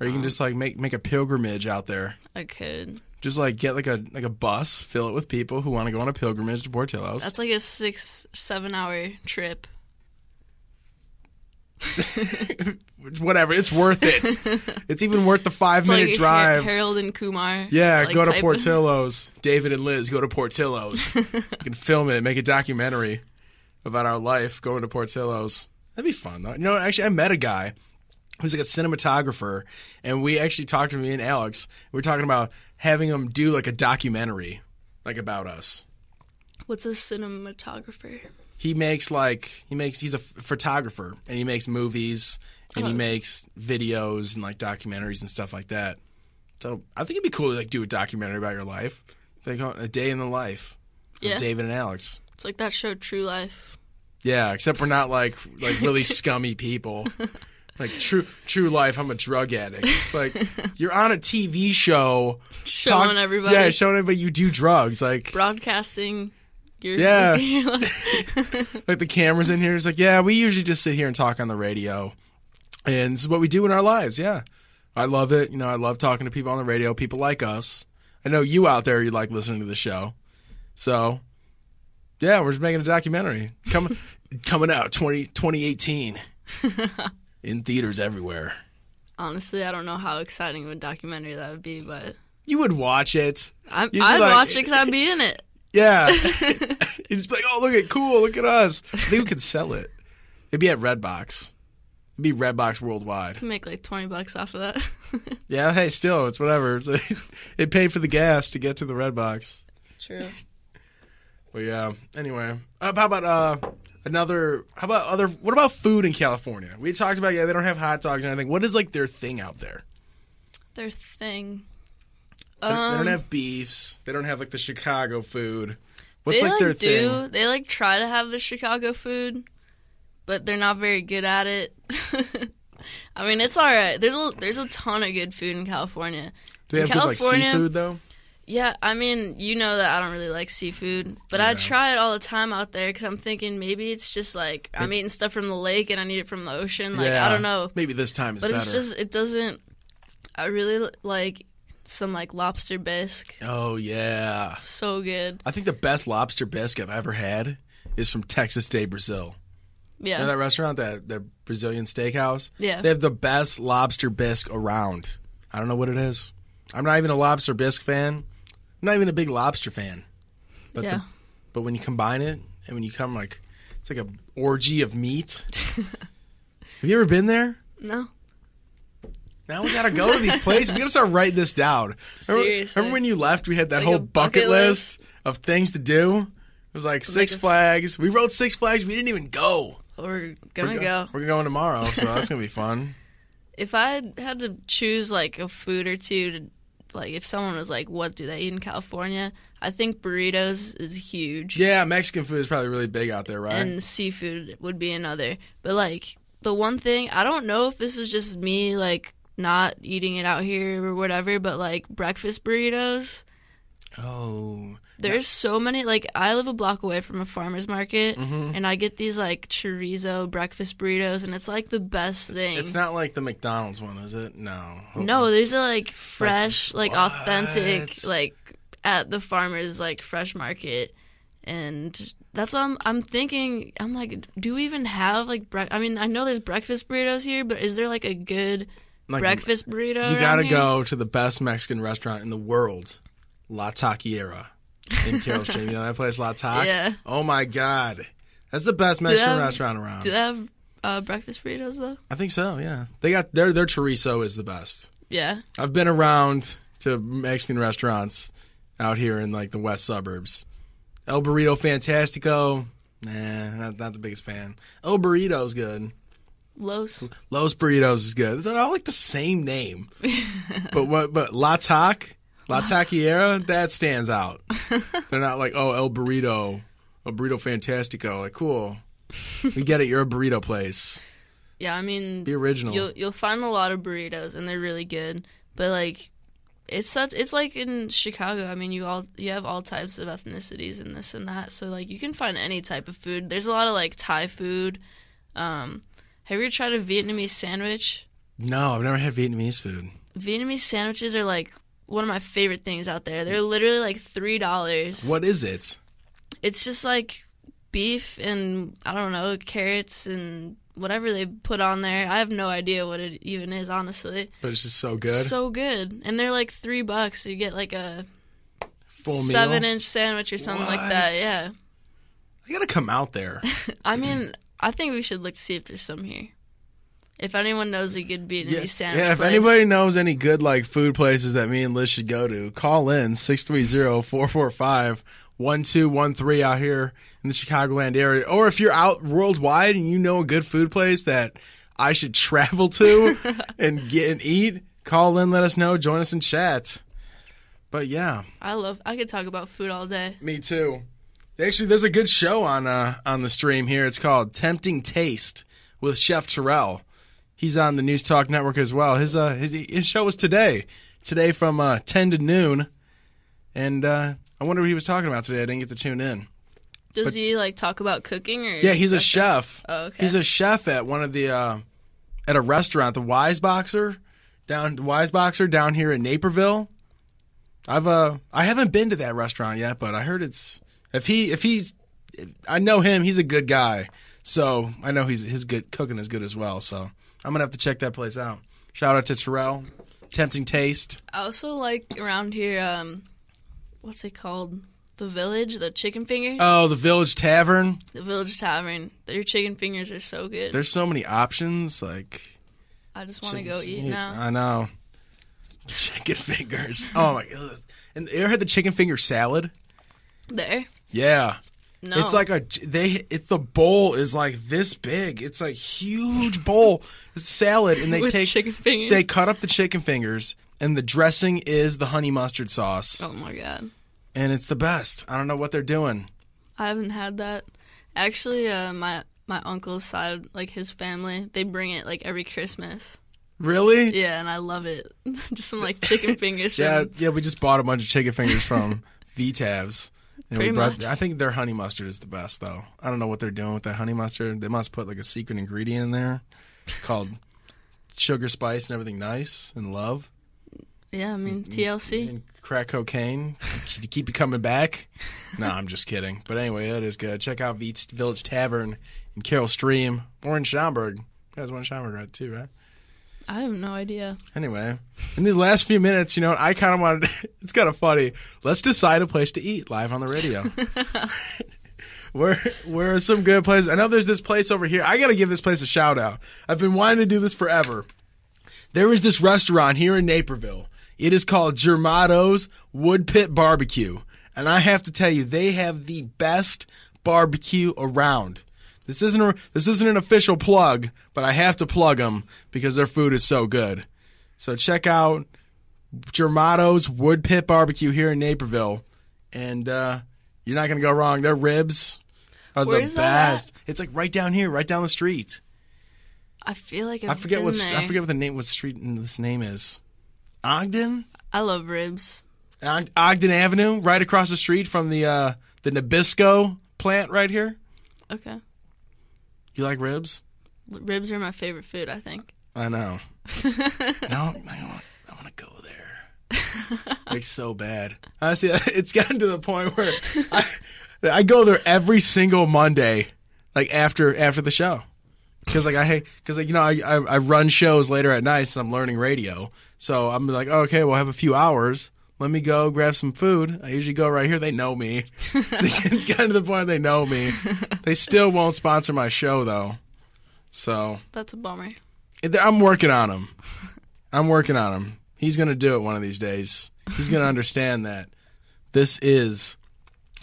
Or you can just like make a pilgrimage out there. I could. Just like get like a bus, fill it with people who want to go on a pilgrimage to Portillo's. That's like a 6-7 hour trip. Whatever, it's worth it. It's even worth the 5-minute drive. Harold and Kumar. Yeah, like, go to Portillo's. David and Liz, go to Portillo's. You can film it, make a documentary about our life going to Portillo's. That'd be fun, though. You know, actually, I met a guy who's like a cinematographer, and we actually talked to me and Alex. We were talking about having him do like a documentary, like about us. What's a cinematographer? He's a photographer, and he makes movies, and he makes videos and like documentaries and stuff like that. So I think it'd be cool to like do a documentary about your life, like a day in the life of David and Alex. It's like that show True Life. Yeah, except we're not like really scummy people. Like true life, I'm a drug addict. Like you're on a TV show, showing everybody. Yeah, showing everybody you do drugs, like broadcasting. You're like the cameras in here. It's like, yeah, we usually just sit here and talk on the radio. And this is what we do in our lives, yeah. I love it. I love talking to people on the radio, people like us. I know you out there, you like listening to the show. So, yeah, we're just making a documentary. Coming out 2018 in theaters everywhere. Honestly, I don't know how exciting of a documentary that would be, but... You would watch it. I'd watch it because I'd be in it. Yeah. You'd just be like, oh, look at us. I think we could sell it. It'd be at Redbox. It'd be Redbox worldwide. You can make like $20 off of that. Yeah, hey, still, it's whatever. It paid for the gas to get to the Redbox. True. But yeah, anyway. How about what about food in California? We talked about, they don't have hot dogs and anything. What is like their thing out there? Their thing? They don't have beefs. They don't have like the Chicago food. What's they, like their thing? They like try to have the Chicago food, but they're not very good at it. I mean, it's all right. There's a ton of good food in California. Do they have good like seafood though? Yeah, I mean, you know that I don't really like seafood, but I try it all the time out there because I'm thinking maybe it's just like I'm eating stuff from the lake and I need it from the ocean. Like, I don't know. Maybe this time is better. But it's just, it doesn't, I really like some like lobster bisque. Oh, yeah. So good. I think the best lobster bisque I've ever had is from Texas Day Brazil. Yeah. You know that restaurant, that Brazilian steakhouse? Yeah. They have the best lobster bisque around. I don't know what it is. I'm not even a lobster bisque fan. I'm not even a big lobster fan. But yeah. But when you combine it, and when you come like, it's like an orgy of meat. Have you ever been there? No. Now we gotta go to these places. We gotta start writing this down. Seriously. Remember when you left, we had that like whole bucket list of things to do? It was like Six Flags. We wrote Six Flags. We didn't even go. We're gonna go. We're going tomorrow, so that's gonna be fun. If I had to choose like a food or two to, like, if someone was like, what do they eat in California? I think burritos is huge. Yeah, Mexican food is probably really big out there, right? And seafood would be another. But like the one thing, I don't know if this was just me like not eating it out here or whatever, but like breakfast burritos. Oh. There's so many, like, I live a block away from a farmer's market, Mm-hmm. and I get these, like, chorizo breakfast burritos, and it's, like, the best thing. It's not like the McDonald's one, is it? No. No, these are, like, fresh, like what? Authentic, like, at the farmer's, like, fresh market. And that's what I'm thinking. I'm like, do we even have, like, I mean, I know there's breakfast burritos here, but is there, like, a good breakfast burrito? You gotta go to the best Mexican restaurant in the world, La Taquiera. In Carroll Street. You know that place, La Tac? Yeah. Oh, my God. That's the best Mexican restaurant around. Do they have breakfast burritos, though? I think so, yeah. They got their chorizo is the best. Yeah. I've been around to Mexican restaurants out here in, like, the west suburbs. El Burrito Fantastico, nah, not the biggest fan. El Burrito's good. Los Burritos is good. It's all, like, the same name. But La Tac... La Taquiera, that stands out. They're not like, oh, El Burrito Fantastico. Like, cool. We get it. You're a burrito place. Yeah, I mean, be original. You'll find a lot of burritos, and they're really good. But like, it's like in Chicago. I mean, you have all types of ethnicities and this and that. So like, you can find any type of food. There's a lot of like Thai food. Have you ever tried a Vietnamese sandwich? No, I've never had Vietnamese food. Vietnamese sandwiches are like one of my favorite things out there. They're literally like $3. What is it? It's just like beef and, I don't know, carrots and whatever they put on there. I have no idea what it even is, honestly. But it's just so good. So good. And they're like $3. So you get like a full 7-inch sandwich or something like that. Yeah. I gotta come out there. I mean, I think we should look to see if there's some here. If anyone knows a good Vietnamese sandwich place. If anybody knows any good like food places that me and Liz should go to, call in 630-445-1213 out here in the Chicagoland area. Or if you're out worldwide and you know a good food place that I should travel to and get and eat, call in, let us know, join us in chat. But yeah. I could talk about food all day. Me too. Actually, there's a good show on the stream here. It's called Tempting Taste with Chef Terrell. He's on the News Talk Network as well. His show was today from 10 to noon, and I wonder what he was talking about today. I didn't get to tune in. Does he like talk about cooking or? Yeah, he's a chef. Oh, okay. He's a chef at one of the at a restaurant, the Wiseboxer down here in Naperville. I haven't been to that restaurant yet, but I heard it's I know him, he's a good guy. So I know his good cooking is good as well. So I'm gonna have to check that place out. Shout out to Terrell. Tempting taste. I also like around here, what's it called? The Village, the chicken fingers. Oh, the Village Tavern. The Village Tavern. Their chicken fingers are so good. There's so many options. Like, I just want to go eat now. I know. Chicken fingers. Oh my god! And you ever had the chicken finger salad? There? Yeah. No. It's like the bowl is like this big. It's like huge bowl. It's salad, and they With take chicken fingers? They cut up the chicken fingers, and the dressing is the honey mustard sauce. Oh my god. And it's the best. I don't know what they're doing. I haven't had that. Actually, my uncle's side, like his family, they bring it like every Christmas. Really? Yeah, and I love it. Just some like chicken fingers. From Yeah. We just bought a bunch of chicken fingers from VTavs. And Pretty much. I think their honey mustard is the best, though. I don't know what they're doing with that honey mustard. They must put like a secret ingredient in there called sugar, spice, and everything nice and love. Yeah, I mean TLC. And crack cocaine to keep you coming back. No, I'm just kidding. But anyway, that is good. Check out Village Tavern in Carroll Stream or in Schaumburg. You guys want Schaumburg right too, right? I have no idea. Anyway, in these last few minutes, I kind of wanted it's kind of funny. Let's decide a place to eat live on the radio. Where are some good places? I know there's this place over here. I got to give this place a shout out. I've been wanting to do this forever. There is this restaurant here in Naperville. It is called Germado's Wood Pit Barbecue. And I have to tell you, they have the best barbecue around. This isn't an official plug, but I have to plug them because their food is so good. So check out Germado's Wood Pit Barbecue here in Naperville, and you're not going to go wrong. Their ribs are Where's the that best. It's like right down here, right down the street. I feel like I forget what the name, what street this name is. Ogden? I love ribs. Ogden Avenue, right across the street from the Nabisco plant right here. Okay. You like ribs? Ribs are my favorite food, I think. I know. No, I want to go there. Like so bad. Honestly, it's gotten to the point where I go there every single Monday, like after the show, because I run shows later at night, so I'm learning radio. So I'm like, oh, okay, we'll have a few hours. Let me go grab some food. I usually go right here. They know me. It's gotten to the point they know me. They still won't sponsor my show, though. So That's a bummer. I'm working on him. He's going to do it one of these days. He's going to understand that this is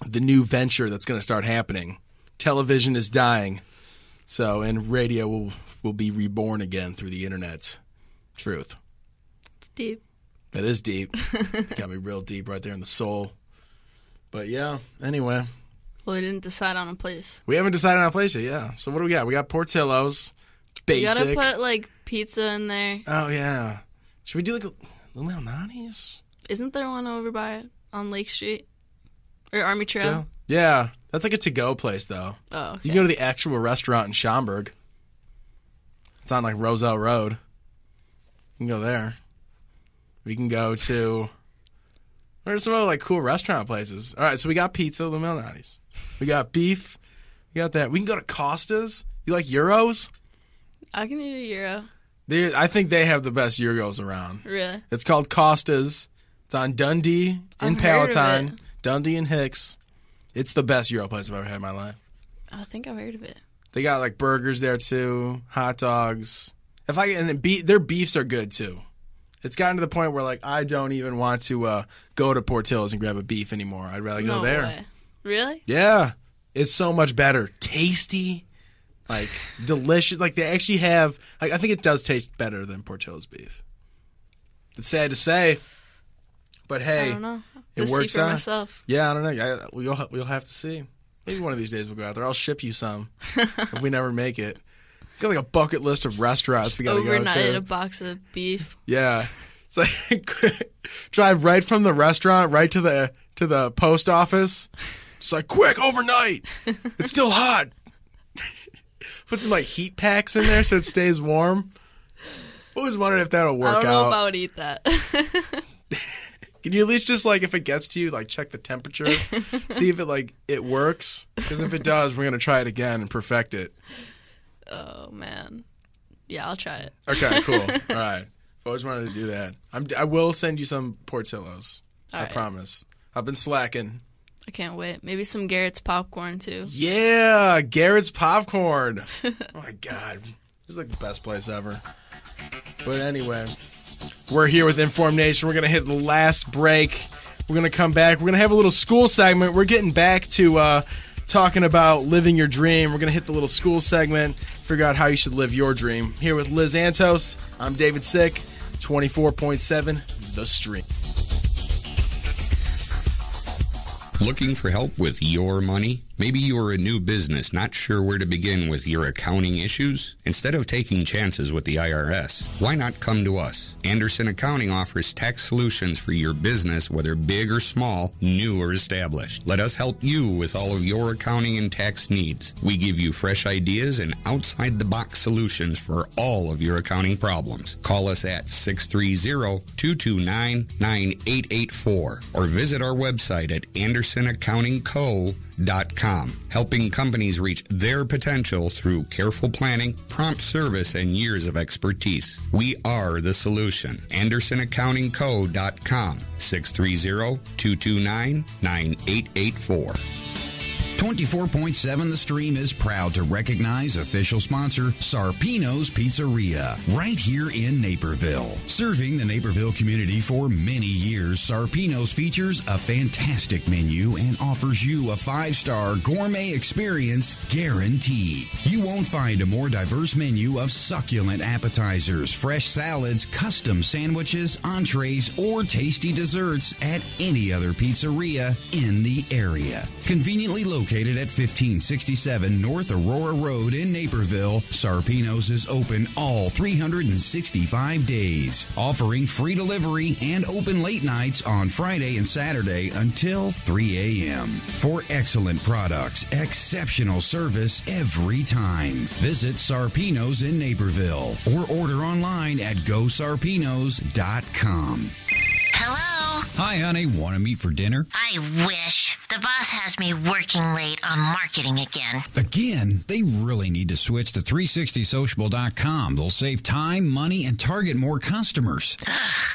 the new venture that's going to start happening. Television is dying. And radio will be reborn again through the internet. Truth. It's deep. That is deep. Got me real deep right there in the soul. But yeah, anyway. Well, we didn't decide on a place. We haven't decided on a place yet, yeah. So what do we got? We got Portillo's. Basic. You gotta put, pizza in there. Oh, yeah. Should we do, Little Malnati's? Isn't there one over on Lake Street? Or Army Trail? Yeah. That's like a to-go place, though. Oh, okay. You go to the actual restaurant in Schaumburg. It's on, Roselle Road. You can go there. We can go to... Where's some other, cool restaurant places? All right, so we got pizza, Little Malnati's. We got beef. We got that. We can go to Costa's. You like Euros? I can eat a Euro. I think they have the best Euros around. Really? It's called Costa's. It's on Dundee and Palatine. Heard of it. Dundee and Hicks. It's the best Euro place I've ever had in my life. I think I've heard of it. They got burgers there too, hot dogs. Their beefs are good too. It's gotten to the point where I don't even want to go to Portillo's and grab a beef anymore. I'd rather go there. Way. Really? Yeah, it's so much better, tasty, delicious. They actually have. I think it does taste better than Portillo's beef. It's sad to say, but hey, I don't know. It works out. Myself. Yeah, I don't know. We'll have to see. Maybe one of these days we'll go out there. I'll ship you some if we never make it. Got a bucket list of restaurants we got to go to. Overnight a box of beef. Yeah, it's drive right from the restaurant right to the post office. Just quick, overnight. It's still hot. Put some heat packs in there so it stays warm. I was wondering if that'll work out. I don't know if I would eat that. Can you at least just, like, if it gets to you, like, check the temperature, see if it works? Because if it does, we're going to try it again and perfect it. Oh, man. Yeah, I'll try it. Okay, cool. All right. I've always wanted to do that. I will send you some Portillo's. I promise. I've been slacking. I can't wait. Maybe some Garrett's popcorn, too. Yeah, Garrett's popcorn. Oh, my God. This is like the best place ever. But anyway, we're here with InformNation. We're going to hit the last break. We're going to come back. We're going to have a little school segment. We're getting back to talking about living your dream. We're going to hit the little school segment, figure out how you should live your dream. Here with Liz Antos, I'm David Sick, 24.7 The Stream. Looking for help with your money? Maybe you're a new business, not sure where to begin with your accounting issues? Instead of taking chances with the IRS, why not come to us? Anderson Accounting offers tax solutions for your business, whether big or small, new or established. Let us help you with all of your accounting and tax needs. We give you fresh ideas and outside-the-box solutions for all of your accounting problems. Call us at 630-229-9884 or visit our website at AndersonAccountingCo.com, helping companies reach their potential through careful planning, prompt service, and years of expertise. We are the solution. AndersonAccountingCo.com, 630-229-9884. 24.7 The Stream is proud to recognize official sponsor Sarpino's Pizzeria, right here in Naperville. Serving the Naperville community for many years, Sarpino's features a fantastic menu and offers you a 5-star gourmet experience guaranteed. You won't find a more diverse menu of succulent appetizers, fresh salads, custom sandwiches, entrees, or tasty desserts at any other pizzeria in the area. Conveniently located at 1567 North Aurora Road in Naperville, Sarpino's is open all 365 days, offering free delivery and open late nights on Friday and Saturday until 3 a.m. For excellent products, exceptional service every time. Visit Sarpino's in Naperville or order online at GoSarpinos.com. Hello? Hi, honey. Want to meet for dinner? I wish. The boss has me working late on marketing again. Again? They really need to switch to 360sociable.com. They'll save time, money, and target more customers.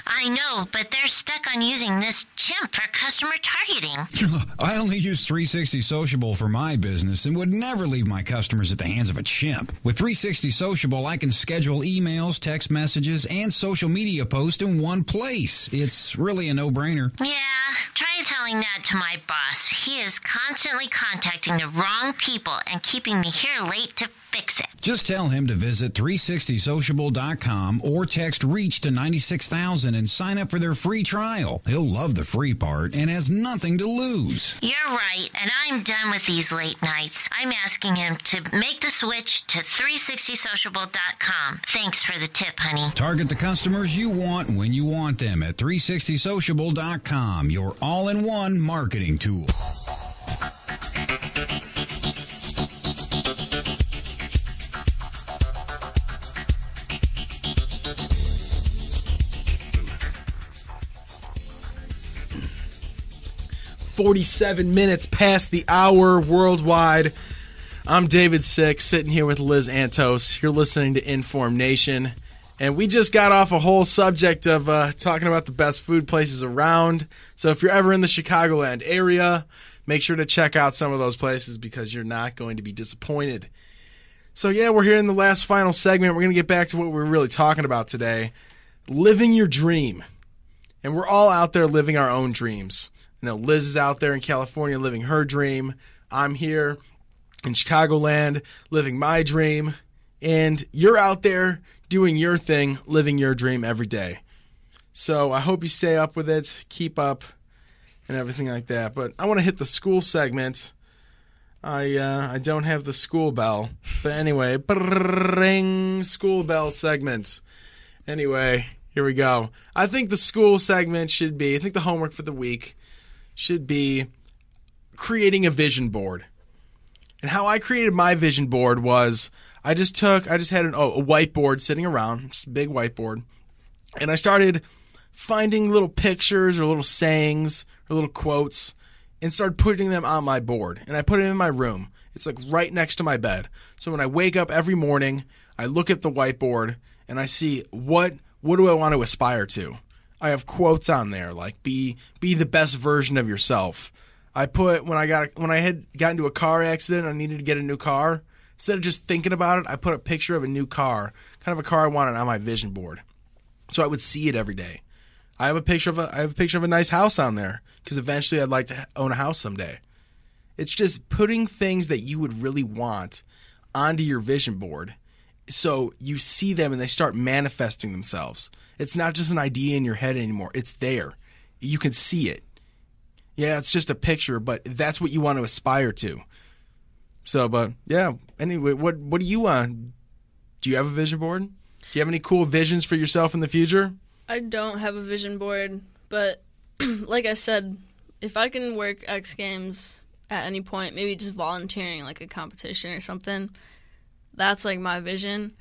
I know, but they're stuck on using this chimp for customer targeting. I only use 360 Sociable for my business and would never leave my customers at the hands of a chimp. With 360 Sociable, I can schedule emails, text messages, and social media posts in one place. It's really a no-brainer. Yeah, try telling that to my boss. He is constantly contacting the wrong people and keeping me here late to fix it. Just tell him to visit 360sociable.com or text REACH to 96,000 and sign up for their free trial. He'll love the free part and has nothing to lose. You're right, and I'm done with these late nights. I'm asking him to make the switch to 360sociable.com. Thanks for the tip, honey. Target the customers you want when you want them at 360sociable.com, your all-in-one marketing tool. .47 past the hour worldwide. I'm David Sick, sitting here with Liz Antos. You're listening to InformNation. And we just got off a whole subject of talking about the best food places around. So if you're ever in the Chicagoland area, make sure to check out some of those places because you're not going to be disappointed. So yeah, we're here in the last final segment. We're going to get back to what we're really talking about today. Living your dream. And we're all out there living our own dreams. You know, Liz is out there in California living her dream. I'm here in Chicagoland living my dream. And you're out there doing your thing, living your dream every day. So I hope you stay up with it, keep up, and everything like that. But I want to hit the school segment. I don't have the school bell. But anyway, ring school bell segment. Anyway, here we go. I think the school segment should be, I think the homework for the week should be creating a vision board. And how I created my vision board was I just had a whiteboard sitting around, just a big whiteboard, and I started finding little pictures or little sayings or little quotes and started putting them on my board. And I put it in my room. It's like right next to my bed. So when I wake up every morning, I look at the whiteboard and I see what do I want to aspire to. I have quotes on there like be the best version of yourself. I put when I had gotten into a car accident, I needed to get a new car. Instead of just thinking about it, I put a picture of a new car, kind of a car I wanted on my vision board, so I would see it every day. I have a picture of a nice house on there because eventually I'd like to own a house someday. It's just putting things that you would really want onto your vision board, so you see them and they start manifesting themselves. It's not just an idea in your head anymore; it's there. You can see it. Yeah, it's just a picture, but that's what you want to aspire to. So, but yeah. Anyway, what do you want? Do you have a vision board? Do you have any cool visions for yourself in the future? I don't have a vision board, but like I said, if I can work X Games at any point, maybe just volunteering like a competition or something, that's like my vision.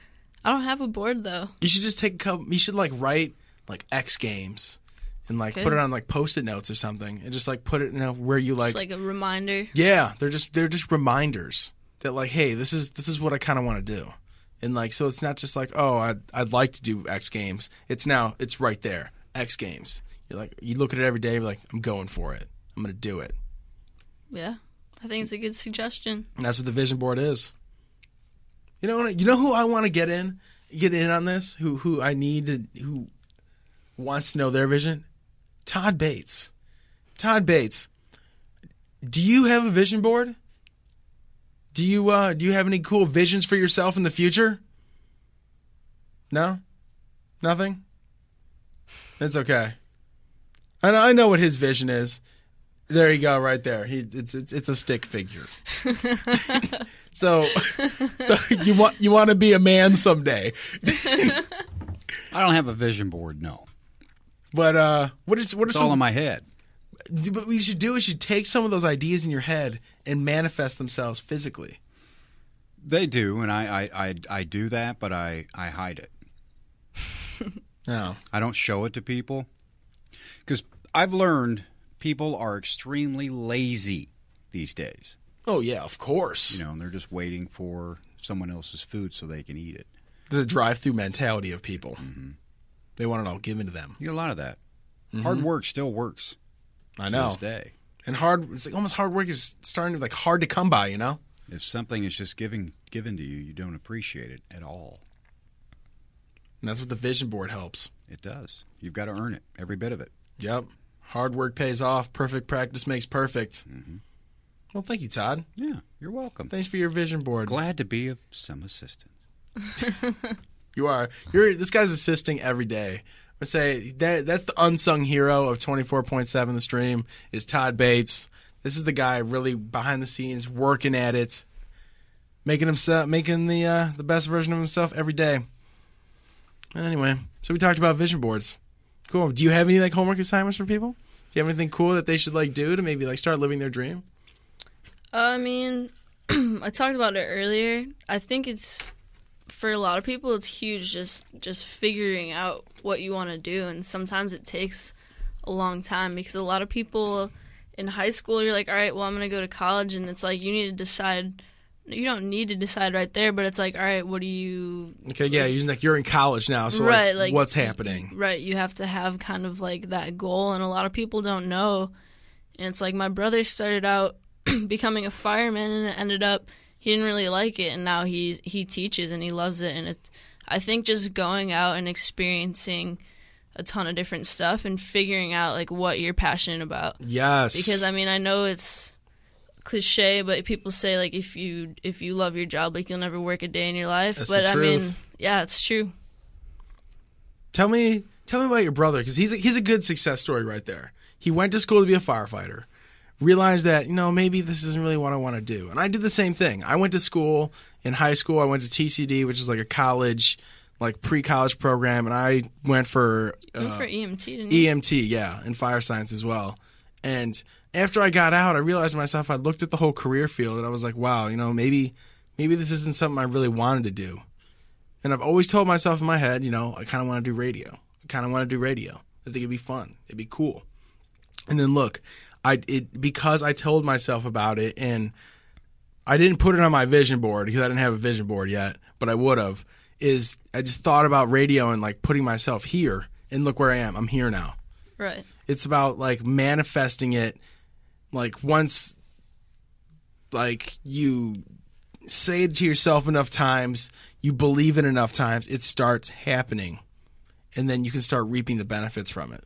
I don't have a board though. You should just you should like write like X Games. And like put it on like Post-it notes or something, and just like put it where you like. Just like a reminder. Yeah, they're just reminders that like, hey, this is what I kind of want to do, and like so it's not just like, oh, I'd like to do X Games. It's right there, X Games. You're like, you look at it every day, you're like, I'm going for it. I'm gonna do it. Yeah, I think it's a good suggestion. And that's what the vision board is. You know who I want to get in on this? Who I need to who wants to know their vision? Todd Bates. Todd Bates, do you have a vision board? Do you have any cool visions for yourself in the future? No? Nothing? It's okay. I know what his vision is. There you go, right there. It's a stick figure. So you want to be a man someday. I don't have a vision board, no. But it's all in my head. What you should do is you take some of those ideas in your head and manifest themselves physically. They do, and I do that, but I hide it. No. I don't show it to people because I've learned people are extremely lazy these days. Oh yeah, of course. And they're just waiting for someone else's food so they can eat it. The drive-through mentality of people. Mm-hmm. They want it all given to them. You get a lot of that. Mm-hmm. Hard work still works. I know. To this day. And it's like almost hard work is starting to like hard to come by, If something is just given to you, you don't appreciate it at all. And that's what the vision board helps. It does. You've got to earn it, every bit of it. Yep. Hard work pays off. Perfect practice makes perfect. Mm-hmm. Well, thank you, Todd. Yeah, you're welcome. Thanks for your vision board. Glad to be of some assistance. You are. This guy's assisting every day. I say that's the unsung hero of 24.7 The Stream is Todd Bates. This is the guy really behind the scenes working at it, making the best version of himself every day. And anyway, so we talked about vision boards. Cool. Do you have any like homework assignments for people? Do you have anything cool that they should like do to maybe like start living their dream? I mean, I talked about it earlier. I think it's for a lot of people, it's huge just figuring out what you want to do, and sometimes it takes a long time because a lot of people in high school, you're like, all right, well, I'm going to go to college, and it's like you need to decide. You don't need to decide right there, but it's like, all right, what do you... Okay, yeah, you're in college now, so right, like what's happening? Right, you have to have kind of like that goal, and a lot of people don't know. And it's like my brother started out becoming a fireman, and it ended up he didn't really like it, and now he teaches and he loves it. And I think just going out and experiencing a ton of different stuff and figuring out like what you're passionate about. Yes. Because I mean, I know it's cliche, but people say like if you love your job, like you'll never work a day in your life. That's but the truth. I mean, yeah, it's true. Tell me about your brother, because he's a good success story right there. He went to school to be a firefighter, realized that maybe this isn't really what I want to do, and I did the same thing. I went to school in high school. I went to TCD, which is like a college, like pre-college program, and I went for You went for EMT, didn't you? EMT, yeah, and fire science as well. And after I got out, I realized to myself, I looked at the whole career field and I was like, wow, maybe this isn't something I really wanted to do. And I've always told myself in my head, I kind of want to do radio. I think it'd be fun. It'd be cool. And then look, because I told myself about it, and I didn't put it on my vision board because I didn't have a vision board yet, but I would have, is I just thought about radio and like putting myself here, and look where I am. I'm here now. Right. It's about like manifesting it. Like once like you say it to yourself enough times, you believe it enough times, it starts happening. And then you can start reaping the benefits from it.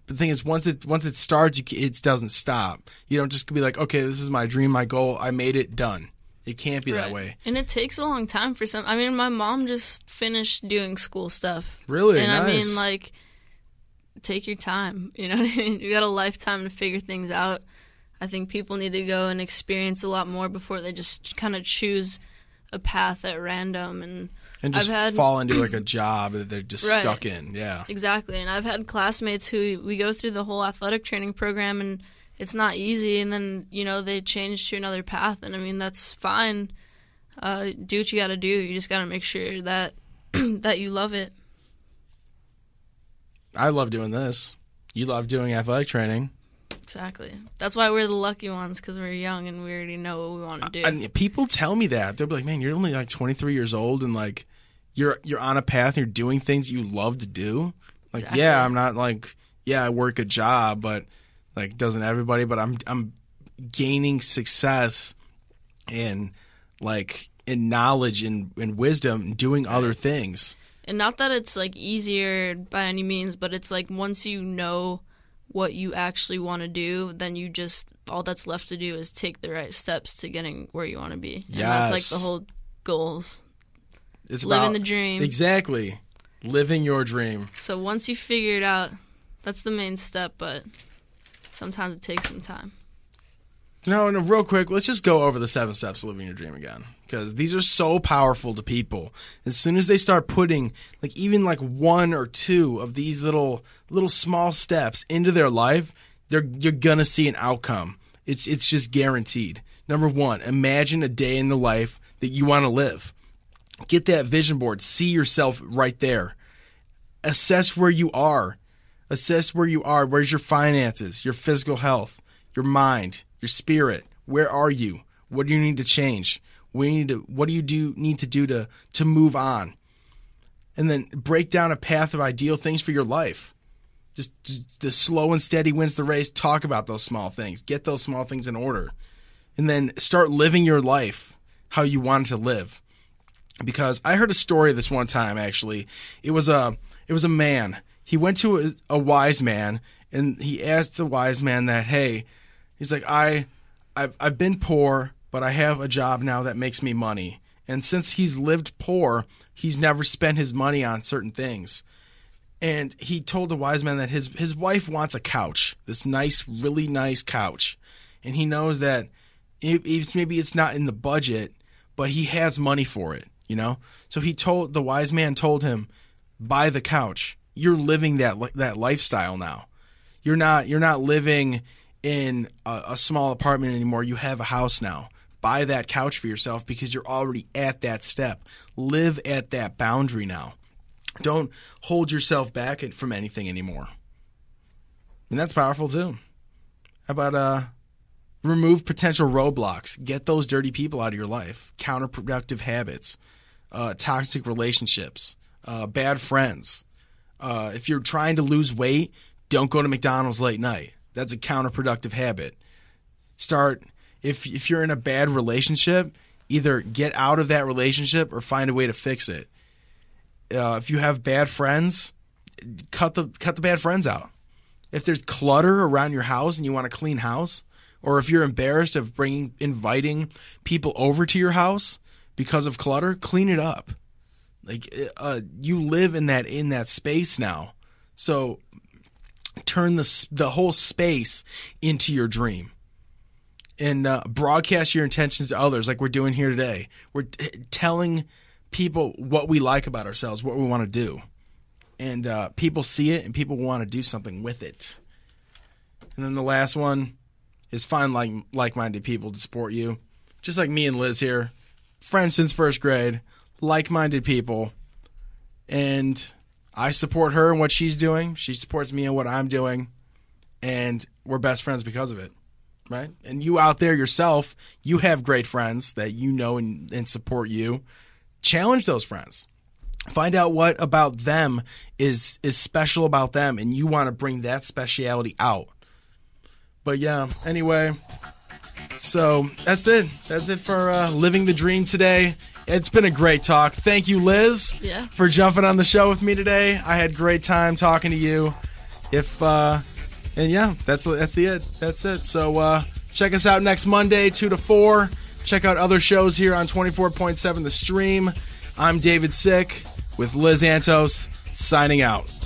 But the thing is, once it starts, it doesn't stop. You don't just be like, okay, this is my dream, my goal, I made it, done. It can't be that way. And it takes a long time for some. I mean, my mom just finished doing school stuff. Really? And nice. I mean, like, take your time. You know what I mean? You got a lifetime to figure things out. I think people need to go and experience a lot more before they just kind of choose a path at random and just fall into like a job that they're just stuck in. Yeah. Exactly. And I've had classmates who we go through the whole athletic training program and it's not easy, and then, they change to another path, and I mean, that's fine. Do what you got to do. You just got to make sure that that you love it. I love doing this. You love doing athletic training. Exactly. That's why we're the lucky ones, because we're young and we already know what we want to do. And people tell me that. They'll be like, man, you're only like 23 years old and like you're on a path and you're doing things you love to do. Like, exactly. Yeah, I'm not like, yeah, I work a job, but like doesn't everybody, but I'm gaining success and like in knowledge and wisdom and doing other things. And not that it's like easier by any means, but it's like once you know what you actually want to do, then you just, all that's left to do is take the right steps to getting where you want to be. And that's like the whole goals. It's living the dream. Exactly. Living your dream. So once you figure it out, that's the main step, but sometimes it takes some time. No, real quick, let's just go over the 7 steps to living your dream again, because these are so powerful to people. As soon as they start putting like even like 1 or 2 of these little small steps into their life, you're gonna see an outcome. It's just guaranteed. Number 1, imagine a day in the life that you want to live. Get that vision board. See yourself right there. Assess where you are. Assess where you are. Where's your finances, your physical health, your mind, your spirit? Where are you? What do you need to change? What do you need to do to move on? And then break down a path of ideal things for your life. Just the slow and steady wins the race. Talk about those small things. Get those small things in order. And then start living your life how you want it to live. Because I heard a story this one time, actually. It was a man. He went to a wise man, and he asked the wise man that, hey, he's like, I've been poor, but I have a job now that makes me money. And since he's lived poor, he's never spent his money on certain things. And he told the wise man that his wife wants a couch, this nice, really nice couch. And he knows that maybe it's not in the budget, but he has money for it, So the wise man told him, buy the couch. You're living that lifestyle now. You're not living in a small apartment anymore. You have a house now. Buy that couch for yourself because you're already at that step. Live at that boundary now. Don't hold yourself back from anything anymore. And that's powerful too. How about remove potential roadblocks? Get those dirty people out of your life. Counterproductive habits, toxic relationships, bad friends. If you're trying to lose weight, don't go to McDonald's late night. That's a counterproductive habit. If you're in a bad relationship, either get out of that relationship or find a way to fix it. If you have bad friends, cut the bad friends out. If there's clutter around your house and you want a clean house, or if you're embarrassed of inviting people over to your house because of clutter, clean it up. Like you live in that space now, so turn the whole space into your dream, and broadcast your intentions to others, like we're doing here today. We're telling people what we like about ourselves, what we want to do, and people see it and people want to do something with it. And then the last one, is find like-minded people to support you. Just like me and Liz here. Friends since first grade. Like-minded people. And I support her in what she's doing. She supports me in what I'm doing. And we're best friends because of it. Right? And you out there yourself, you have great friends that you know and support you. Challenge those friends. Find out what about them is special about them, and you want to bring that speciality out. But yeah, anyway, so that's it. That's it for Living the Dream today. It's been a great talk. Thank you, Liz, for jumping on the show with me today. I had a great time talking to you. And yeah, that's it. So check us out next Monday, 2 to 4. Check out other shows here on 24.7 The Stream. I'm David Sick with Liz Antos, signing out.